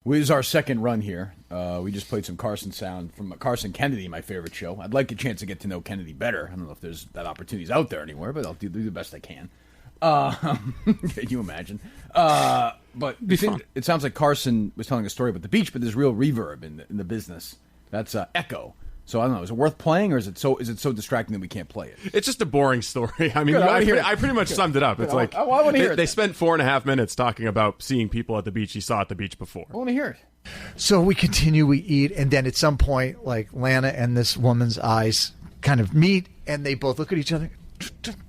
This is our second run here. We just played some Carson sound from Carson Kennedy, my favorite show. I'd like a chance to get to know Kennedy better. I don't know if there's that opportunities out there anywhere, but I'll do the best I can. Can you imagine? But it sounds like Carson was telling a story about the beach, but there's real reverb in the business. That's echo. So I don't know. Is it worth playing, or is it so distracting that we can't play it? It's just a boring story. I mean, Good, I pretty much summed it up. It's like I want to hear it. They spent 4.5 minutes talking about seeing people at the beach he saw at the beach before. I want to hear it. So we continue, we eat, and then at some point, like Lana and this woman's eyes kind of meet, and they both look at each other.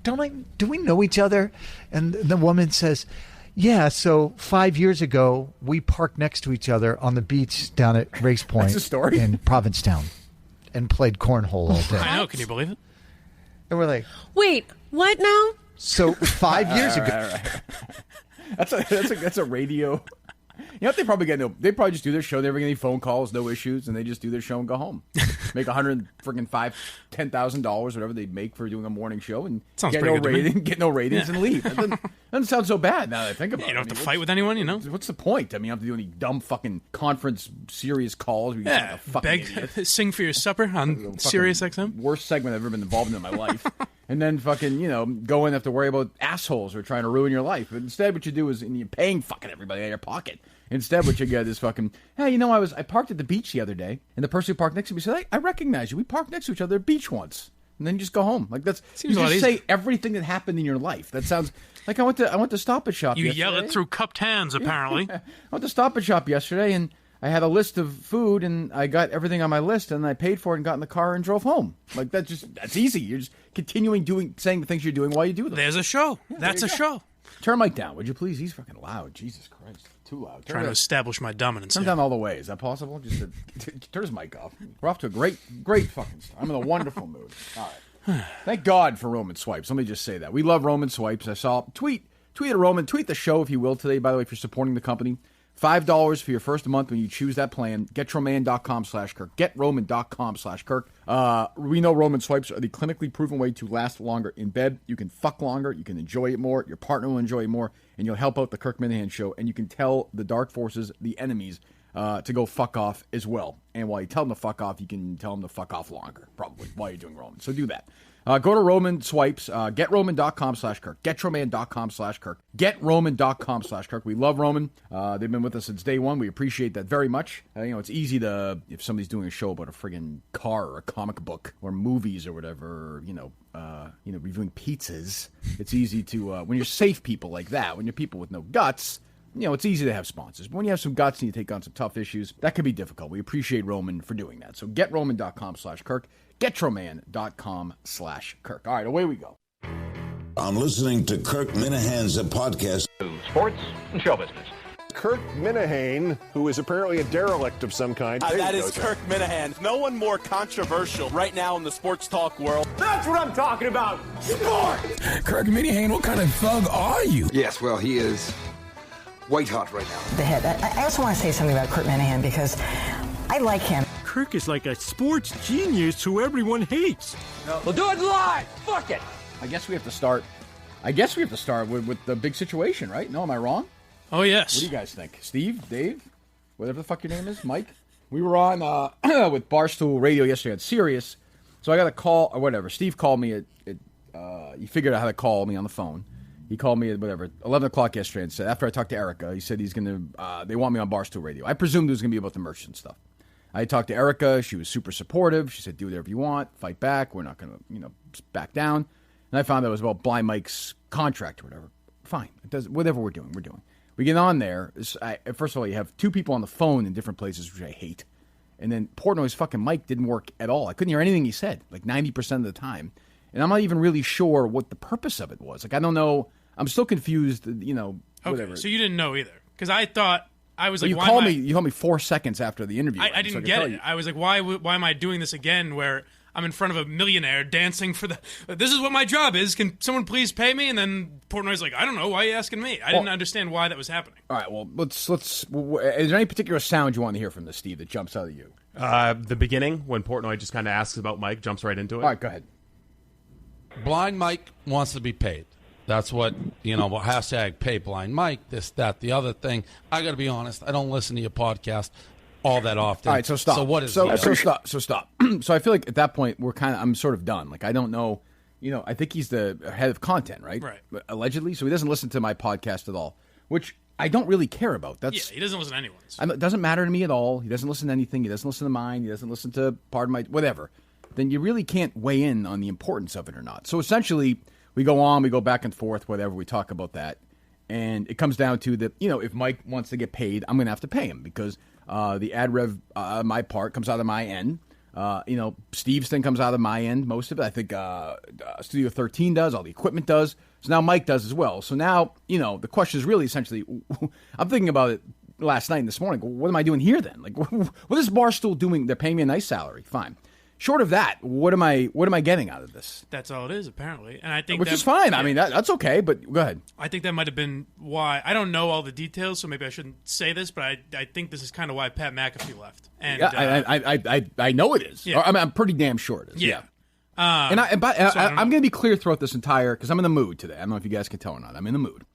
Do we know each other? And the woman says, yeah, so 5 years ago, we parked next to each other on the beach down at Race Point That's a story? in Provincetown and played cornhole all day. I know, can you believe it? And we're like, wait, what now? So 5 years ago. Right. That's a radio. You know what they probably get? They probably just do their show. They never get any phone calls, no issues, and they just do their show and go home. Make $10,000, whatever they make for doing a morning show, and get no ratings, and leave. That doesn't sound so bad now that I think about it. You don't have to fight with anyone, you know. What's the point? I mean, you don't have to do any dumb fucking conference serious calls. Where you sound like a fucking idiot. Sing for your supper on Sirius XM. Worst segment I've ever been involved in my life. And then fucking, go and have to worry about assholes who are trying to ruin your life. But instead what you do is, and you're paying fucking everybody out of your pocket. Instead what you get is fucking, hey, I parked at the beach the other day, and the person who parked next to me said, I recognize you. We parked next to each other at the beach once. And then you just go home. Like you just say everything that happened in your life. That sounds like I went to Stop and Shop yesterday. You yell it through cupped hands, apparently. I went to Stop and Shop yesterday, and I had a list of food, and I got everything on my list, and I paid for it and got in the car and drove home. Like, that's easy. You're just continuing saying the things you're doing while you do them. There's a show. That's a show. Turn Mike down, would you please? He's fucking loud. Jesus Christ. Too loud. Trying to establish my dominance. Turn down all the way. Is that possible? Just turn his mic off. We're off to a great fucking start. I'm in a wonderful mood. All right. Thank God for Roman Swipes. Let me just say that. We love Roman Swipes. I saw tweet at Roman. Tweet the show if you will today, by the way, if you're supporting the company. $5 for your first month when you choose that plan. GetRoman.com/Kirk. GetRoman.com/Kirk. We know Roman Swipes are the clinically proven way to last longer in bed. You can fuck longer. You can enjoy it more. Your partner will enjoy it more. And you'll help out the Kirk Minihane Show. And you can tell the dark forces, the enemies, to go fuck off as well. And while you tell them to fuck off, you can tell them to fuck off longer, probably, while you're doing Roman. So do that. Go to Roman Swipes, GetRoman.com/Kirk, GetRoman.com/Kirk, GetRoman.com/Kirk. We love Roman. They've been with us since day one. We appreciate that very much. It's easy to, if somebody's doing a show about a friggin' car or a comic book or movies or whatever, reviewing pizzas, it's easy to, when you're safe people like that, when you're people with no guts, it's easy to have sponsors. But when you have some guts and you take on some tough issues, that can be difficult. We appreciate Roman for doing that. So GetRoman.com/Kirk. GetRoman.com/Kirk. All right, away we go. I'm listening to Kirk Minihane's podcast. Sports and show business. Kirk Minihane, who is apparently a derelict of some kind. That is Kirk Minihane. No one more controversial right now in the sports talk world. That's what I'm talking about. Sport! Kirk Minihane, what kind of thug are you? Yes, well, he is white hot right now. The head. I also want to say something about Kirk Minihane because I like him. Kirk is like a sports genius who everyone hates. No. We'll do it live. Fuck it. I guess we have to start with the big situation, right? No, am I wrong? Oh, yes. What do you guys think? Steve, Dave, whatever the fuck your name is, Mike? We were on with Barstool Radio yesterday on Sirius, so I got a call, or whatever. Steve called me he figured out how to call me on the phone. He called me at, 11 o'clock yesterday and said, after I talked to Erica, he said he's going to, they want me on Barstool Radio. I presumed it was going to be about the merch and stuff. I talked to Erica. She was super supportive. She said, do whatever you want. Fight back. We're not going to, back down. And I found out it was about Blind Mike's contract or whatever. Fine. It does, whatever we're doing. We get on there. First of all, you have two people on the phone in different places, which I hate. And then Portnoy's fucking mic didn't work at all. I couldn't hear anything he said, like 90% of the time. And I'm not even really sure what the purpose of it was. Like, I don't know. I'm still confused, whatever. Okay, so you didn't know either. Because I thought, I was like, you called me 4 seconds after the interview. I didn't get it. I was like, why am I doing this again where I'm in front of a millionaire dancing for this is what my job is. Can someone please pay me? And then Portnoy's like, I don't know. Why are you asking me? I didn't understand why that was happening. All right, well, let's. Is there any particular sound you want to hear from this, Steve, that jumps out of you? The beginning, when Portnoy just kind of asks about Mike, jumps right into it. All right, go ahead. Blind Mike wants to be paid. That's what, hashtag pay blind Mike, this, that, the other thing. I got to be honest, I don't listen to your podcast all that often. All right, so stop. So what is so stop. So I feel like at that point I'm sort of done. Like I don't know, I think he's the head of content, right? Right. Allegedly, so he doesn't listen to my podcast at all, which I don't really care about. He doesn't listen to anyone's. It doesn't matter to me at all. He doesn't listen to anything. He doesn't listen to mine. He doesn't listen to part of my whatever. Then you really can't weigh in on the importance of it or not. So essentially, we go on, we go back and forth, whatever. We talk about that, and it comes down to that. If Mike wants to get paid, I'm going to have to pay him because the ad rev, my part comes out of my end. Steve's thing comes out of my end, most of it. I think Studio 13 does, all the equipment does. So now Mike does as well. So now, the question is really essentially, I'm thinking about it last night and this morning. What am I doing here then? Like, what is Barstool doing? They're paying me a nice salary. Fine. Short of that, what am I getting out of this? That's all it is, apparently. And I think Which is fine. Yeah. I mean, that's okay, but go ahead. I think that might have been why. I don't know all the details, so maybe I shouldn't say this, but I think this is kind of why Pat McAfee left. And I know it is. Yeah. I'm pretty damn sure it is. Yeah. I'm going to be clear throughout this entire, because I'm in the mood today. I don't know if you guys can tell or not. I'm in the mood.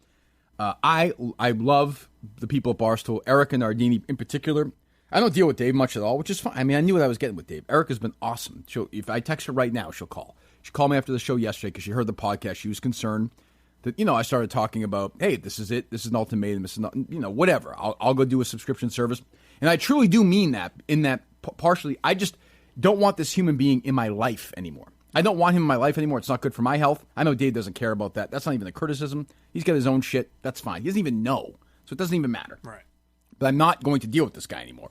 I love the people at Barstool, Erica Nardini in particular. I don't deal with Dave much at all, which is fine. I mean, I knew what I was getting with Dave. Erica's been awesome. If I text her right now, she'll call. She called me after the show yesterday because she heard the podcast. She was concerned that, I started talking about, hey, this is it. This is an ultimatum. This is not, whatever. I'll go do a subscription service. And I truly do mean that in that partially. I just don't want this human being in my life anymore. I don't want him in my life anymore. It's not good for my health. I know Dave doesn't care about that. That's not even a criticism. He's got his own shit. That's fine. He doesn't even know. So it doesn't even matter. Right. But I'm not going to deal with this guy anymore.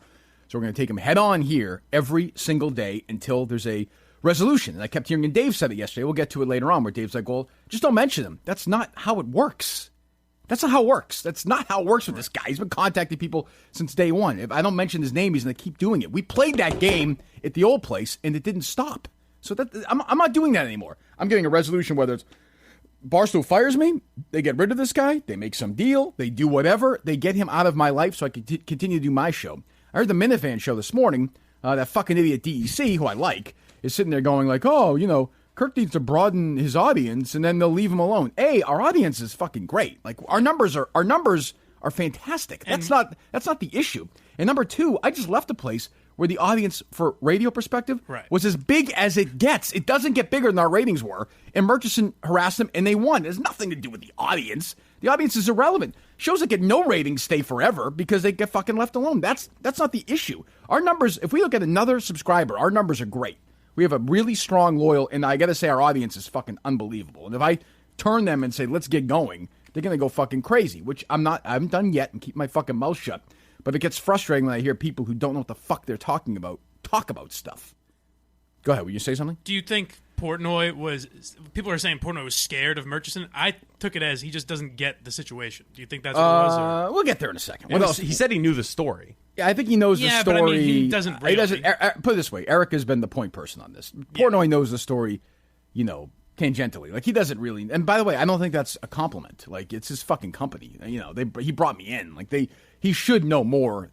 So we're going to take him head on here every single day until there's a resolution. And I kept hearing, and Dave said it yesterday. We'll get to it later on, where Dave's like, well, just don't mention him. That's not how it works. That's not how it works. That's not how it works with this guy. He's been contacting people since day one. If I don't mention his name, he's going to keep doing it. We played that game at the old place, and it didn't stop. So I'm not doing that anymore. I'm getting a resolution, whether it's Barstool fires me, they get rid of this guy, they make some deal, they do whatever, they get him out of my life so I can continue to do my show. I heard the Minihane show this morning. That fucking idiot DEC, who I like, is sitting there going like, oh, Kirk needs to broaden his audience, and then they'll leave him alone. A, our audience is fucking great. Like our numbers are fantastic. That's not the issue. And number two, I just left a place where the audience, for radio perspective, was as big as it gets. It doesn't get bigger than our ratings were. And Murchison harassed them, and they won. It has nothing to do with the audience. The audience is irrelevant. Shows that get no ratings stay forever because they get fucking left alone. That's not the issue. Our numbers, if we look at another subscriber, our numbers are great. We have a really strong, loyal, and I got to say our audience is fucking unbelievable. And if I turn them and say, let's get going, they're going to go fucking crazy, which I haven't done yet, and keep my fucking mouth shut. But it gets frustrating when I hear people who don't know what the fuck they're talking about talk about stuff. Go ahead. Will you say something? Do you think Portnoy people are saying Portnoy was scared of Murchison? I took it as he just doesn't get the situation. Do you think that's what it was? Or? We'll get there in a second. What else? He said he knew the story. Yeah, I think he knows the story. But I mean, he doesn't really. Put it this way. Erica's been the point person on this. Portnoy knows the story, tangentially. Like, he doesn't really. And by the way, I don't think that's a compliment. Like, it's his fucking company. He brought me in. Like, he should know more.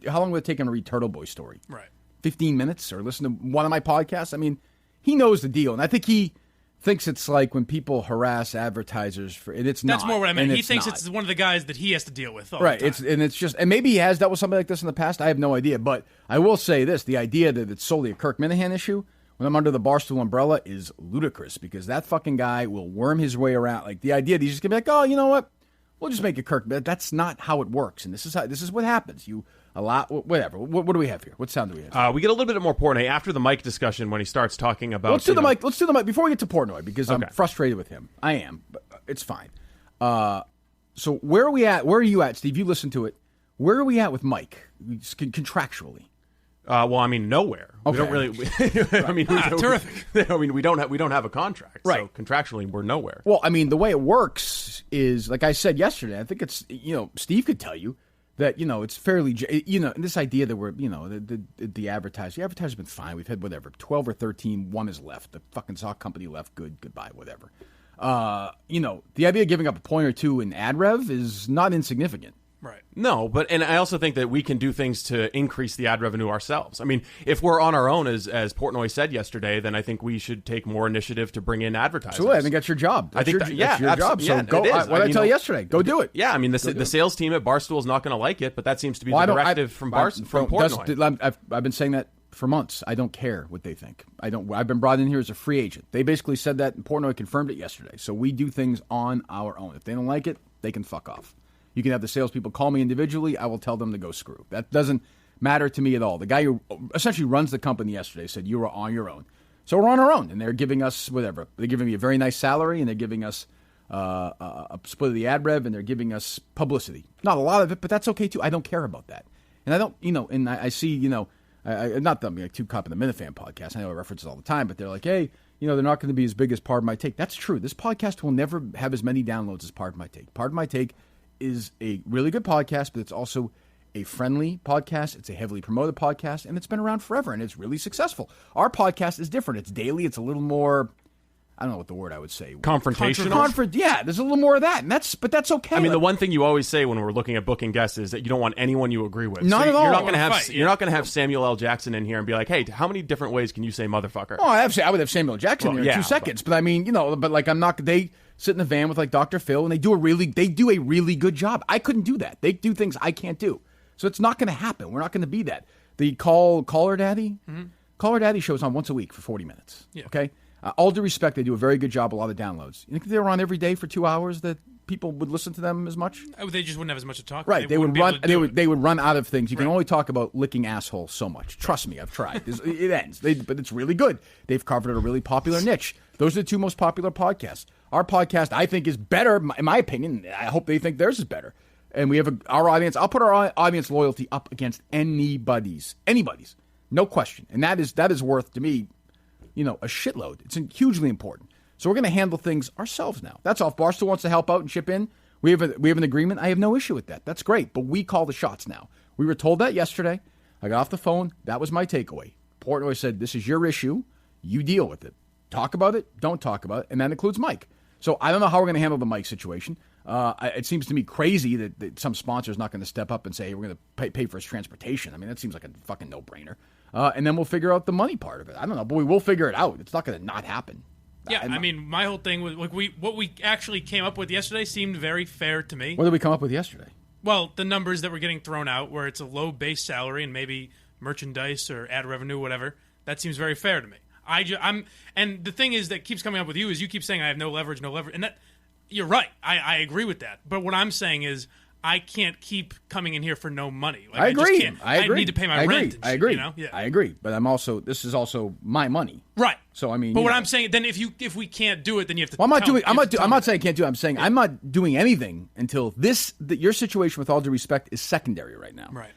How long would it take him to read Turtle Boy's story? Right. 15 minutes or listen to one of my podcasts? I mean, he knows the deal. And I think he thinks it's like when people harass advertisers and it's not. That's more what I meant. He thinks it's one of the guys that he has to deal with all right. the time. And maybe he has dealt with something like this in the past. I have no idea. But I will say this, the idea that it's solely a Kirk Minihane issue when I'm under the Barstool umbrella is ludicrous, because that fucking guy will worm his way around. Like, the idea that he's just going to be like, oh, you know what? We'll just make it Kirk. But that's not how it works. And this is what happens. You allow, whatever. What do we have here? What sound do we have? We get a little bit more Portnoy after the Mike discussion when he starts talking about. Let's do the mic before we get to Portnoy, because I'm frustrated with him. I am, but it's fine. So where are we at? Where are you at, Steve? You listen to it. Where are we at with Mike contractually? Well, I mean, nowhere. Okay. We don't really. I mean, terrific. I mean, we don't have a contract, right? So contractually, we're nowhere. Well, I mean, the way it works is, like I said yesterday. I think it's Steve could tell you that it's fairly this idea that we're the advertiser. The advertiser's been fine. We've had 12 or 13. One is left. The fucking sock company left. Goodbye, whatever. The idea of giving up a point or two in ad rev is not insignificant. Right. No, and I also think that we can do things to increase the ad revenue ourselves. I mean, if we're on our own, as Portnoy said yesterday, then I think we should take more initiative to bring in advertisers. Absolutely. I think that's your job. That's your job. So go. What did I tell you yesterday? Go do it. Yeah, I mean, the sales team at Barstool is not going to like it, but that seems to be the directive from Portnoy. I've been saying that for months. I don't care what they think. I've been brought in here as a free agent. They basically said that, and Portnoy confirmed it yesterday. So we do things on our own. If they don't like it, they can fuck off. You can have the salespeople call me individually. I will tell them to go screw. That doesn't matter to me at all. The guy who essentially runs the company yesterday said, you are on your own. So we're on our own, and they're giving us whatever. They're giving me a very nice salary, and they're giving us a split of the ad rev, and they're giving us publicity. Not a lot of it, but that's okay, too. I don't care about that. And I don't, and I see, not that I'm like 2 Cop and the Minifan podcast. I know I reference it all the time, but they're like, hey, they're not going to be as big as Pardon My Take. That's true. This podcast will never have as many downloads as Pardon My Take. Pardon My Take is a really good podcast, but it's also a friendly podcast. It's a heavily promoted podcast, and it's been around forever, and it's really successful. Our podcast is different. It's daily. It's a little more, I don't know what the word I would say. Confrontational? Yeah, there's a little more of that, but that's okay. I mean, the one thing you always say when we're looking at booking guests is that you don't want anyone you agree with. Not at all. You're not going to have Samuel L. Jackson in here and be like, hey, how many different ways can you say motherfucker? Oh, I would have Samuel L. Jackson in 2 seconds. But I mean, but like I'm not, they sit in the van with like Dr. Phil, and they do a really good job. I couldn't do that. They do things I can't do. So it's not going to happen. We're not going to be that. The Caller Daddy shows on once a week for 40 minutes. Yeah. Okay? All due respect, they do a very good job, a lot of downloads. You think if they were on every day for 2 hours that people would listen to them as much? They just wouldn't have as much to talk about. Right. They would run out of things. You can only talk about licking assholes so much. Trust me, I've tried. It ends. But it's really good. They've covered a really popular niche. Those are the 2 most popular podcasts. Our podcast, I think, is better, in my opinion. I hope they think theirs is better. And we have our audience. I'll put our audience loyalty up against anybody's. No question. And that is worth, to me, a shitload. It's hugely important. So we're going to handle things ourselves now. That's all. If Barstool wants to help out and chip in, we have an agreement. I have no issue with that. That's great. But we call the shots now. We were told that yesterday. I got off the phone. That was my takeaway. Portnoy said, this is your issue. You deal with it. Talk about it. Don't talk about it. And that includes Mike. So I don't know how we're going to handle the Mike situation. It seems to me crazy that some sponsor is not going to step up and say, hey, we're going to pay for his transportation. I mean, that seems like a fucking no-brainer. And then we'll figure out the money part of it. I don't know, but we will figure it out. It's not going to not happen. Yeah, I mean, my whole thing was like what we actually came up with yesterday seemed very fair to me. What did we come up with yesterday? Well, the numbers that were getting thrown out, where it's a low base salary and maybe merchandise or ad revenue, whatever, that seems very fair to me. And the thing is that keeps coming up with you is you keep saying I have no leverage, and that you're right. I agree with that. But what I'm saying is I can't keep coming in here for no money. Like, I agree. I need to pay my rent. I agree. Yeah. I agree. But this is also my money. Right. So I mean, but what I'm saying, then if we can't do it, then you have to. Well, I'm not saying I can't do it. I'm saying I'm not doing anything until your situation, with all due respect, is secondary right now. Right.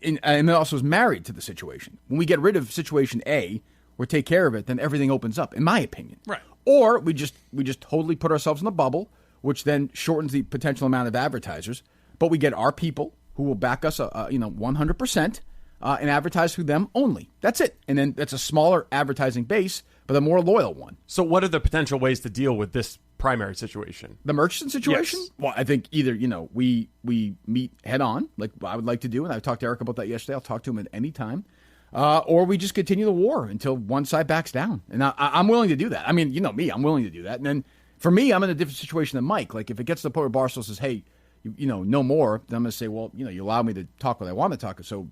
And it also is married to the situation. When we get rid of situation A or take care of it, then everything opens up, in my opinion. Right. Or we just totally put ourselves in the bubble, which then shortens the potential amount of advertisers. But we get our people who will back us, 100%, and advertise through them only. That's it. And then that's a smaller advertising base, but a more loyal one. So what are the potential ways to deal with this primary situation? The Murchison situation? Yes. Well, I think either, we meet head on, like I would like to do, and I talked to Eric about that yesterday. I'll talk to him at any time. Or we just continue the war until one side backs down. And I'm willing to do that. I mean, you know me, I'm willing to do that. And then for me, I'm in a different situation than Mike. Like if it gets to the point where Barstool says, hey, no more, then I'm going to say, well, you allow me to talk what I want to talk. So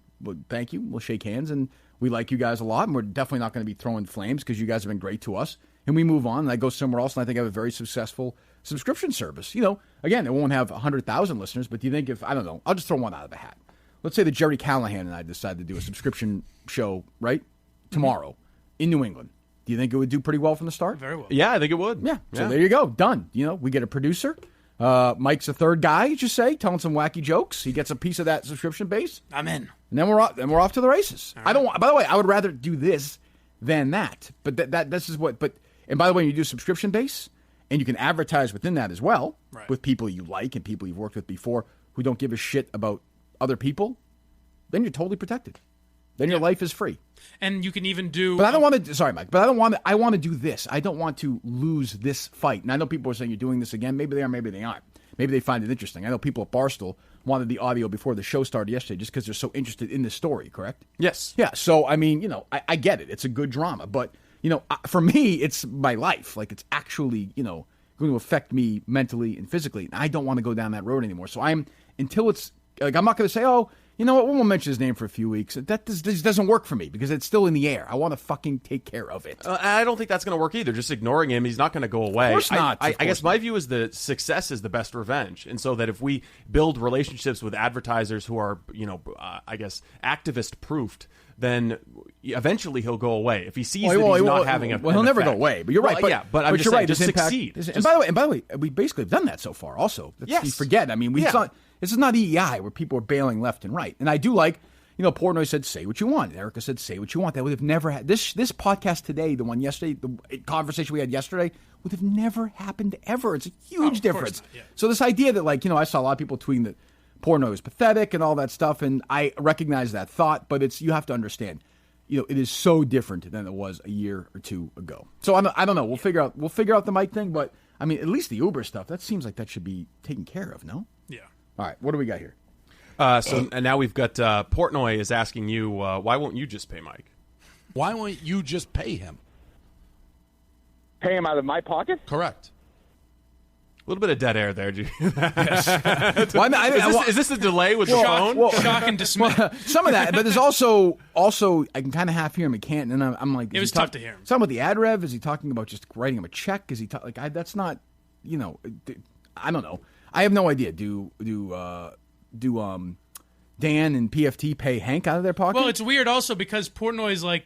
thank you. We'll shake hands. And we like you guys a lot. And we're definitely not going to be throwing flames because you guys have been great to us. And we move on. And I go somewhere else. And I think I have a very successful subscription service. Again, it won't have 100,000 listeners. But do you think I don't know, I'll just throw one out of the hat. Let's say that Jerry Callahan and I decide to do a subscription show, right, tomorrow in New England. Do you think it would do pretty well from the start? Very well. Yeah, I think it would. Yeah. So there you go. Done. We get a producer. Mike's a third guy, you say, telling some wacky jokes. He gets a piece of that subscription base. I'm in. And then we're off to the races. Right. By the way, I would rather do this than that. But this is what. And by the way, you do subscription base, and you can advertise within that as well, right, with people you like and people you've worked with before who don't give a shit about other people. Then you're totally protected. Then your life is free. And you can even do. But I don't want to. Sorry, Mike. But I don't want to. I want to do this. I don't want to lose this fight. And I know people are saying you're doing this again. Maybe they are. Maybe they aren't. maybe they find it interesting. I know people at Barstool wanted the audio before the show started yesterday just because they're so interested in this story, correct? Yes. Yeah, so, I mean, I get it. It's a good drama. But, for me, it's my life. Like, it's actually, going to affect me mentally and physically. And I don't want to go down that road anymore. So until it's, like, I'm not going to say, oh, you know what, we won't mention his name for a few weeks. That this doesn't work for me because it's still in the air. I want to fucking take care of it. I don't think that's going to work either. Just ignoring him, he's not going to go away. Of course not. I guess my view is that success is the best revenge. And so that if we build relationships with advertisers who are, I guess, activist-proofed, then eventually he'll go away. If he sees that he's not having a well, he'll never go away. But you're right. But I'm just you're saying, right. just succeed. And by the way, we basically have done that so far. Also, yes. You forget. I mean, this is not EEI where people are bailing left and right. And I do like, Portnoy said, "Say what you want." Erica said, "Say what you want." That would have never had this podcast today. The one yesterday, the conversation we had yesterday would have never happened ever. It's a huge difference. Yeah. So this idea that, like, I saw a lot of people tweeting that Portnoy was pathetic and all that stuff, and I recognize that thought, but you have to understand. It is so different than it was a year or two ago. So I don't know. We'll figure out the mic thing, but I mean, at least the Uber stuff. That seems like that should be taken care of. No. Yeah. All right. What do we got here? And now we've got Portnoy is asking you, why won't you just pay Mike? Why won't you just pay him? Pay him out of my pocket? Correct. A little bit of dead air there. Yes. Well, is this a delay with the phone? Shock and dismay. Some of that, but there's also I can kind of half hear him. I can't, and I'm like, it was tough to hear him. Something about the ad rev? Is he talking about just writing him a check? Is he that's not, I don't know. I have no idea. Do Dan and PFT pay Hank out of their pocket? Well, it's weird also because Portnoy's like,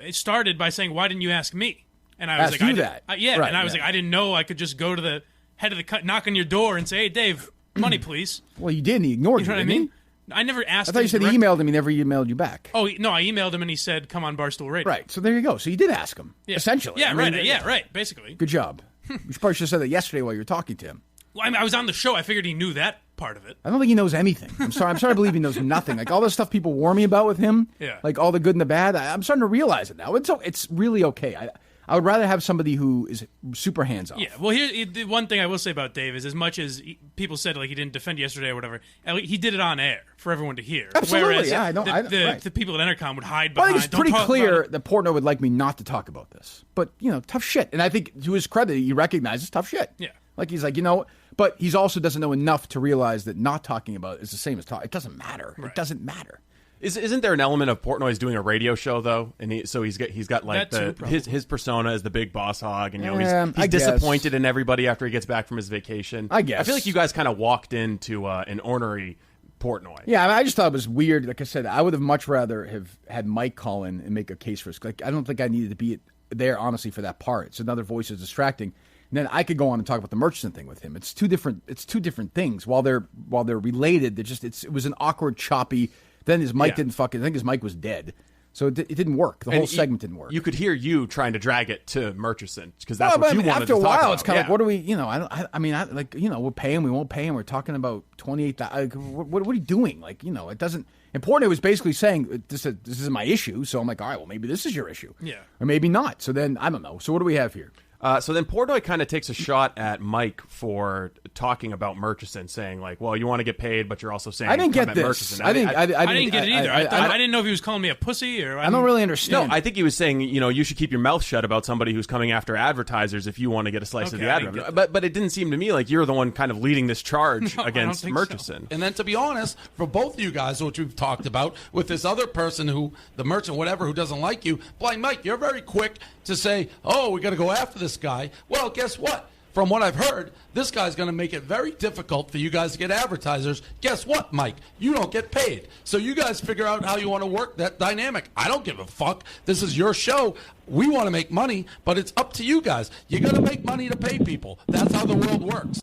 it started by saying, "Why didn't you ask me?" And I was ask like, you that. Right, and I was like, I didn't know I could just go to the head of the cut, knock on your door, and say, "Hey, Dave, money, please." Well, you did, and he ignored you. You know what I mean? I never asked. I thought you said he emailed him. He never emailed you back. Oh no, I emailed him, and he said, "Come on, Barstool Radio." Right. So there you go. So you did ask him, essentially. Yeah, right. Basically. Good job. You probably should have said that yesterday while you were talking to him. Well, I mean, I was on the show. I figured he knew that part of it. I don't think he knows anything. I'm sorry to believe he knows nothing. Like all the stuff people warn me about with him, like all the good and the bad, I'm starting to realize it now. It's really okay. I would rather have somebody who is super hands-off. Yeah, well, the one thing I will say about Dave is as much as people said like he didn't defend yesterday or whatever, he did it on air for everyone to hear. Absolutely, Whereas yeah, I know. The people at Entercom would hide behind. I think it's pretty clear that Portnoy would like me not to talk about this. But, tough shit. And I think to his credit, he recognizes tough shit. Yeah. Like he's like, but he's also doesn't know enough to realize that not talking about it is the same as talking. It doesn't matter. Right. It doesn't matter. Isn't there an element of Portnoy's doing a radio show though, and he's got like his persona as the big boss hog, and he's disappointed in everybody after he gets back from his vacation. I guess. I feel like you guys kind of walked into an ornery Portnoy. Yeah, I just thought it was weird. Like I said, I would have much rather have had Mike call in and make a case for us. Like I don't think I needed to be there honestly for that part. It's another voice is distracting. And then I could go on and talk about the Murchison thing with him. It's two different things. While they're related, it was an awkward, choppy. Then his mic didn't fucking. I think his mic was dead, so it didn't work. The whole segment didn't work. You could hear you trying to drag it to Murchison because that's what you wanted to talk about. After a while, it's kind of like, what do we? We're paying. We won't pay him. We're talking about 28. What are you doing? Like, it doesn't. And Portnoy was basically saying this is my issue. So I'm like, all right, well, maybe this is your issue. Yeah. Or maybe not. So then I don't know. So what do we have here? So then Portnoy kind of takes a shot at Mike for talking about Murchison, saying like, "Well, you want to get paid, but you're also saying I didn't get this. Murchison." I didn't get it either. I didn't know if he was calling me a pussy or. I don't really understand. No, I think he was saying you should keep your mouth shut about somebody who's coming after advertisers if you want to get a slice of the ad revenue. But it didn't seem to me like you're the one kind of leading this charge against Murchison. So. And then to be honest, for both of you guys, which we've talked about with this other person the merchant, whatever, who doesn't like you, Blind Mike, you're very quick to say, "Oh, we got to go after this guy." Well, guess what? From what I've heard, this guy's going to make it very difficult for you guys to get advertisers. Guess what, Mike? You don't get paid. So you guys figure out how you want to work that dynamic. I don't give a fuck. This is your show. We want to make money, but it's up to you guys. You got to make money to pay people. That's how the world works.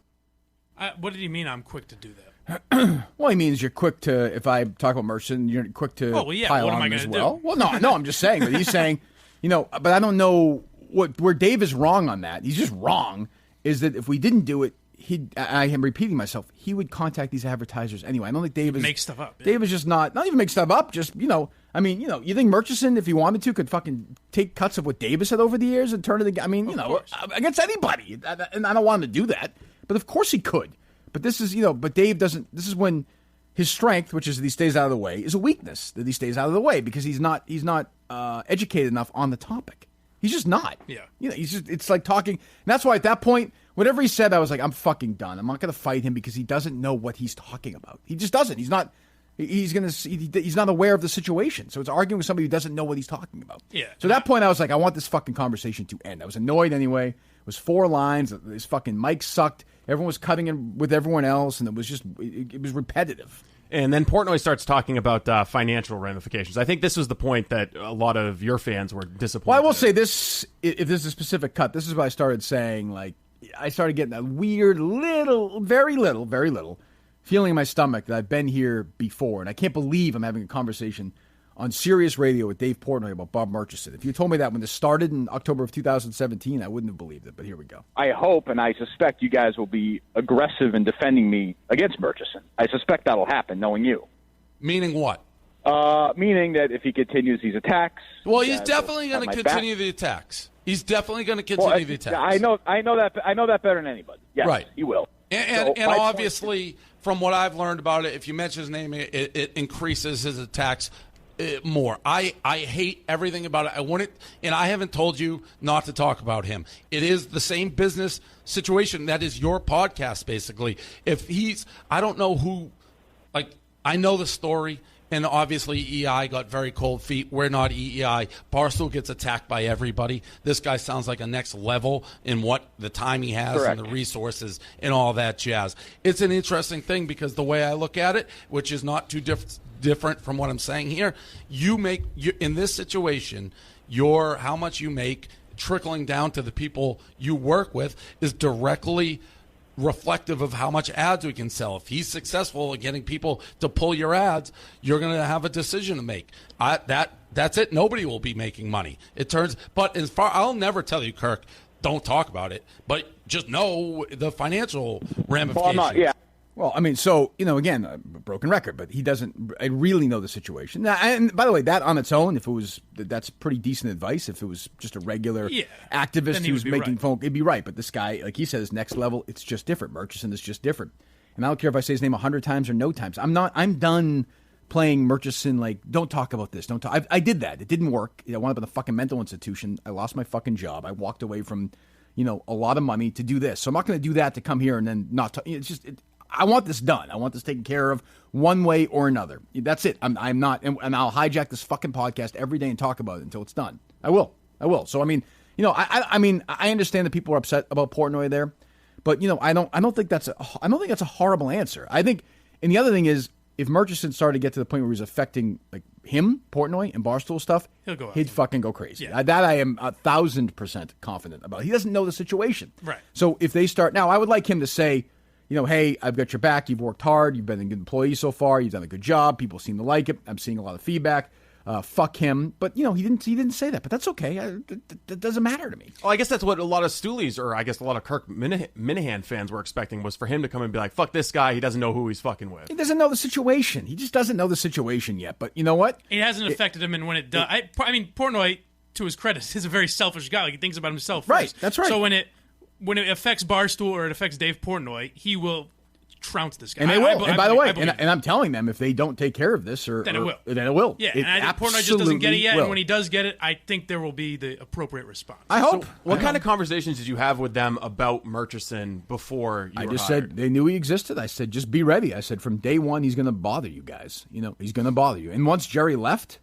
What did he mean I'm quick to do that? Well, he means you're quick to, if I talk about Merchant, you're quick to pile on him as well. Well, no, I'm just saying. But he's saying, but I don't know where Dave is wrong on that. He's just wrong. Is that if we didn't do it, I am repeating myself, he would contact these advertisers anyway. I don't think Dave is... Make stuff up. Yeah. Dave is just not even make stuff up, just, you think Murchison, if he wanted to, could fucking take cuts of what Davis said over the years and turn it against, against anybody. And I don't want him to do that. But of course he could. But this is, but Dave doesn't. This is when his strength, which is that he stays out of the way, is a weakness that he stays out of the way because he's not educated enough on the topic. He's just not. Yeah. It's like talking. And that's why at that point, whatever he said, I was like, I'm fucking done. I'm not going to fight him because he doesn't know what he's talking about. He just doesn't. He's not. He's not aware of the situation. So it's arguing with somebody who doesn't know what he's talking about. Yeah. So at that point, I was like, I want this fucking conversation to end. I was annoyed anyway. It was 4 lines. His fucking mic sucked. Everyone was cutting in with everyone else, and it was just it was repetitive. And then Portnoy starts talking about financial ramifications. I think this was the point that a lot of your fans were disappointed. Well, I will say this, if this is a specific cut, this is what I started saying. Like, I started getting that weird very little feeling in my stomach that I've been here before. And I can't believe I'm having a conversation on Sirius Radio with Dave Portnoy about Bob Murchison. If you told me that when this started in October of 2017, I wouldn't have believed it, but here we go. I hope and I suspect you guys will be aggressive in defending me against Murchison. I suspect that'll happen, knowing you. Meaning what? Meaning that if he continues these attacks... Well, he's definitely going to continue the attacks. He's definitely going to continue the attacks. I know that better than anybody. Yes, right. He will. And obviously, from what I've learned about it, if you mention his name, it increases his attacks more. I hate everything about it. I want it, and I haven't told you not to talk about him. It is the same business situation. That is your podcast, basically. If I don't know who, I know the story, and obviously EI got very cold feet. We're not EEI. Barstool gets attacked by everybody. This guy sounds like a next level in what the time he has Correct. and the resources and all that jazz. It's an interesting thing because the way I look at it, which is not too different from what I'm saying here, in this situation, how much you make trickling down to the people you work with is directly reflective of how much ads we can sell. If he's successful at getting people to pull your ads, you're going to have a decision to make. That's it. Nobody will be making money. But I'll never tell you, Kirk, don't talk about it, but just know the financial ramifications. Well, I mean, so, again, a broken record, but he doesn't really know the situation. Now, and by the way, that on its own, that's pretty decent advice. If it was just a regular activist who's making phone, it'd be right. But this guy, like he says, next level, it's just different. Murchison is just different. And I don't care if I say his name 100 times or no times. I'm done playing Murchison, like, don't talk about this. Don't talk. I did that. It didn't work. I wound up in a fucking mental institution. I lost my fucking job. I walked away from, a lot of money to do this. So I'm not going to do that to come here and then not talk. It's just... I want this done. I want this taken care of one way or another. That's it. I'm not, and I'll hijack this fucking podcast every day and talk about it until it's done. I will. So I mean, I understand that people are upset about Portnoy there, but I don't think that's a horrible answer. I think, and the other thing is, if Murchison started to get to the point where he's affecting like him, Portnoy, and Barstool stuff, he'd fucking go crazy. Yeah. That I am 1,000% confident about. He doesn't know the situation, right? So if they start now, I would like him to say, hey, I've got your back. You've worked hard. You've been a good employee so far. You've done a good job. People seem to like it. I'm seeing a lot of feedback. Fuck him. But, he didn't say that. But that's okay. That doesn't matter to me. Well, I guess that's what a lot of Stoolies, or I guess a lot of Kirk Minihane fans were expecting, was for him to come and be like, fuck this guy. He doesn't know who he's fucking with. He doesn't know the situation. He just doesn't know the situation yet. But you know what? It hasn't affected him, and when it does... I mean, Portnoy, to his credit, is a very selfish guy. Like, he thinks about himself first. Right, that's right. So when it affects Barstool or it affects Dave Portnoy, he will... trounce this guy. And they will. And by the way, and I'm telling them, if they don't take care of this, then it will. Then it will. Yeah, and I think Portnoy just doesn't get it yet. And when he does get it, I think there will be the appropriate response. I hope. So what kind of conversations did you have with them about Murchison before you were just hired? said they knew he existed. I said, just be ready. I said, from day one, he's going to bother you guys. He's going to bother you. And once Jerry left,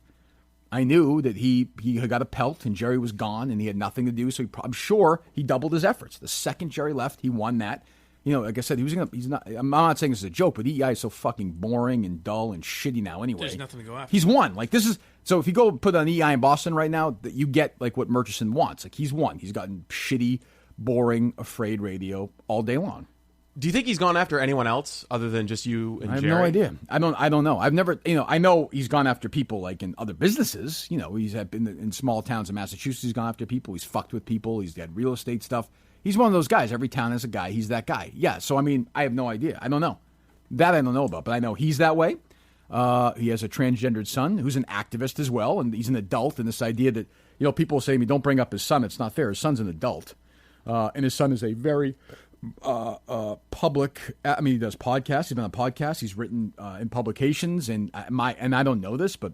I knew that he had got a pelt and Jerry was gone and he had nothing to do. So I'm sure he doubled his efforts. The second Jerry left, he won that. Like I said, he's not. I'm not saying this is a joke, but EI is so fucking boring and dull and shitty now. Anyway, there's nothing to go after. He's won. Like this is so. If you go put on EI in Boston right now, that you get like what Murchison wants. Like he's won. He's gotten shitty, boring, afraid radio all day long. Do you think he's gone after anyone else other than just you and Jerry? I have no idea. I don't know. I've never. I know he's gone after people like in other businesses. He's been in small towns in Massachusetts. He's gone after people. He's fucked with people. He's had real estate stuff. He's one of those guys. Every town has a guy. He's that guy. Yeah, so, I have no idea. I don't know. That I don't know about, but I know he's that way. He has a transgendered son who's an activist as well, and he's an adult, and this idea that, people say to me, don't bring up his son. It's not fair. His son's an adult, and his son is a very public. I mean, he does podcasts. He's been on podcasts. He's written in publications, and I don't know this, but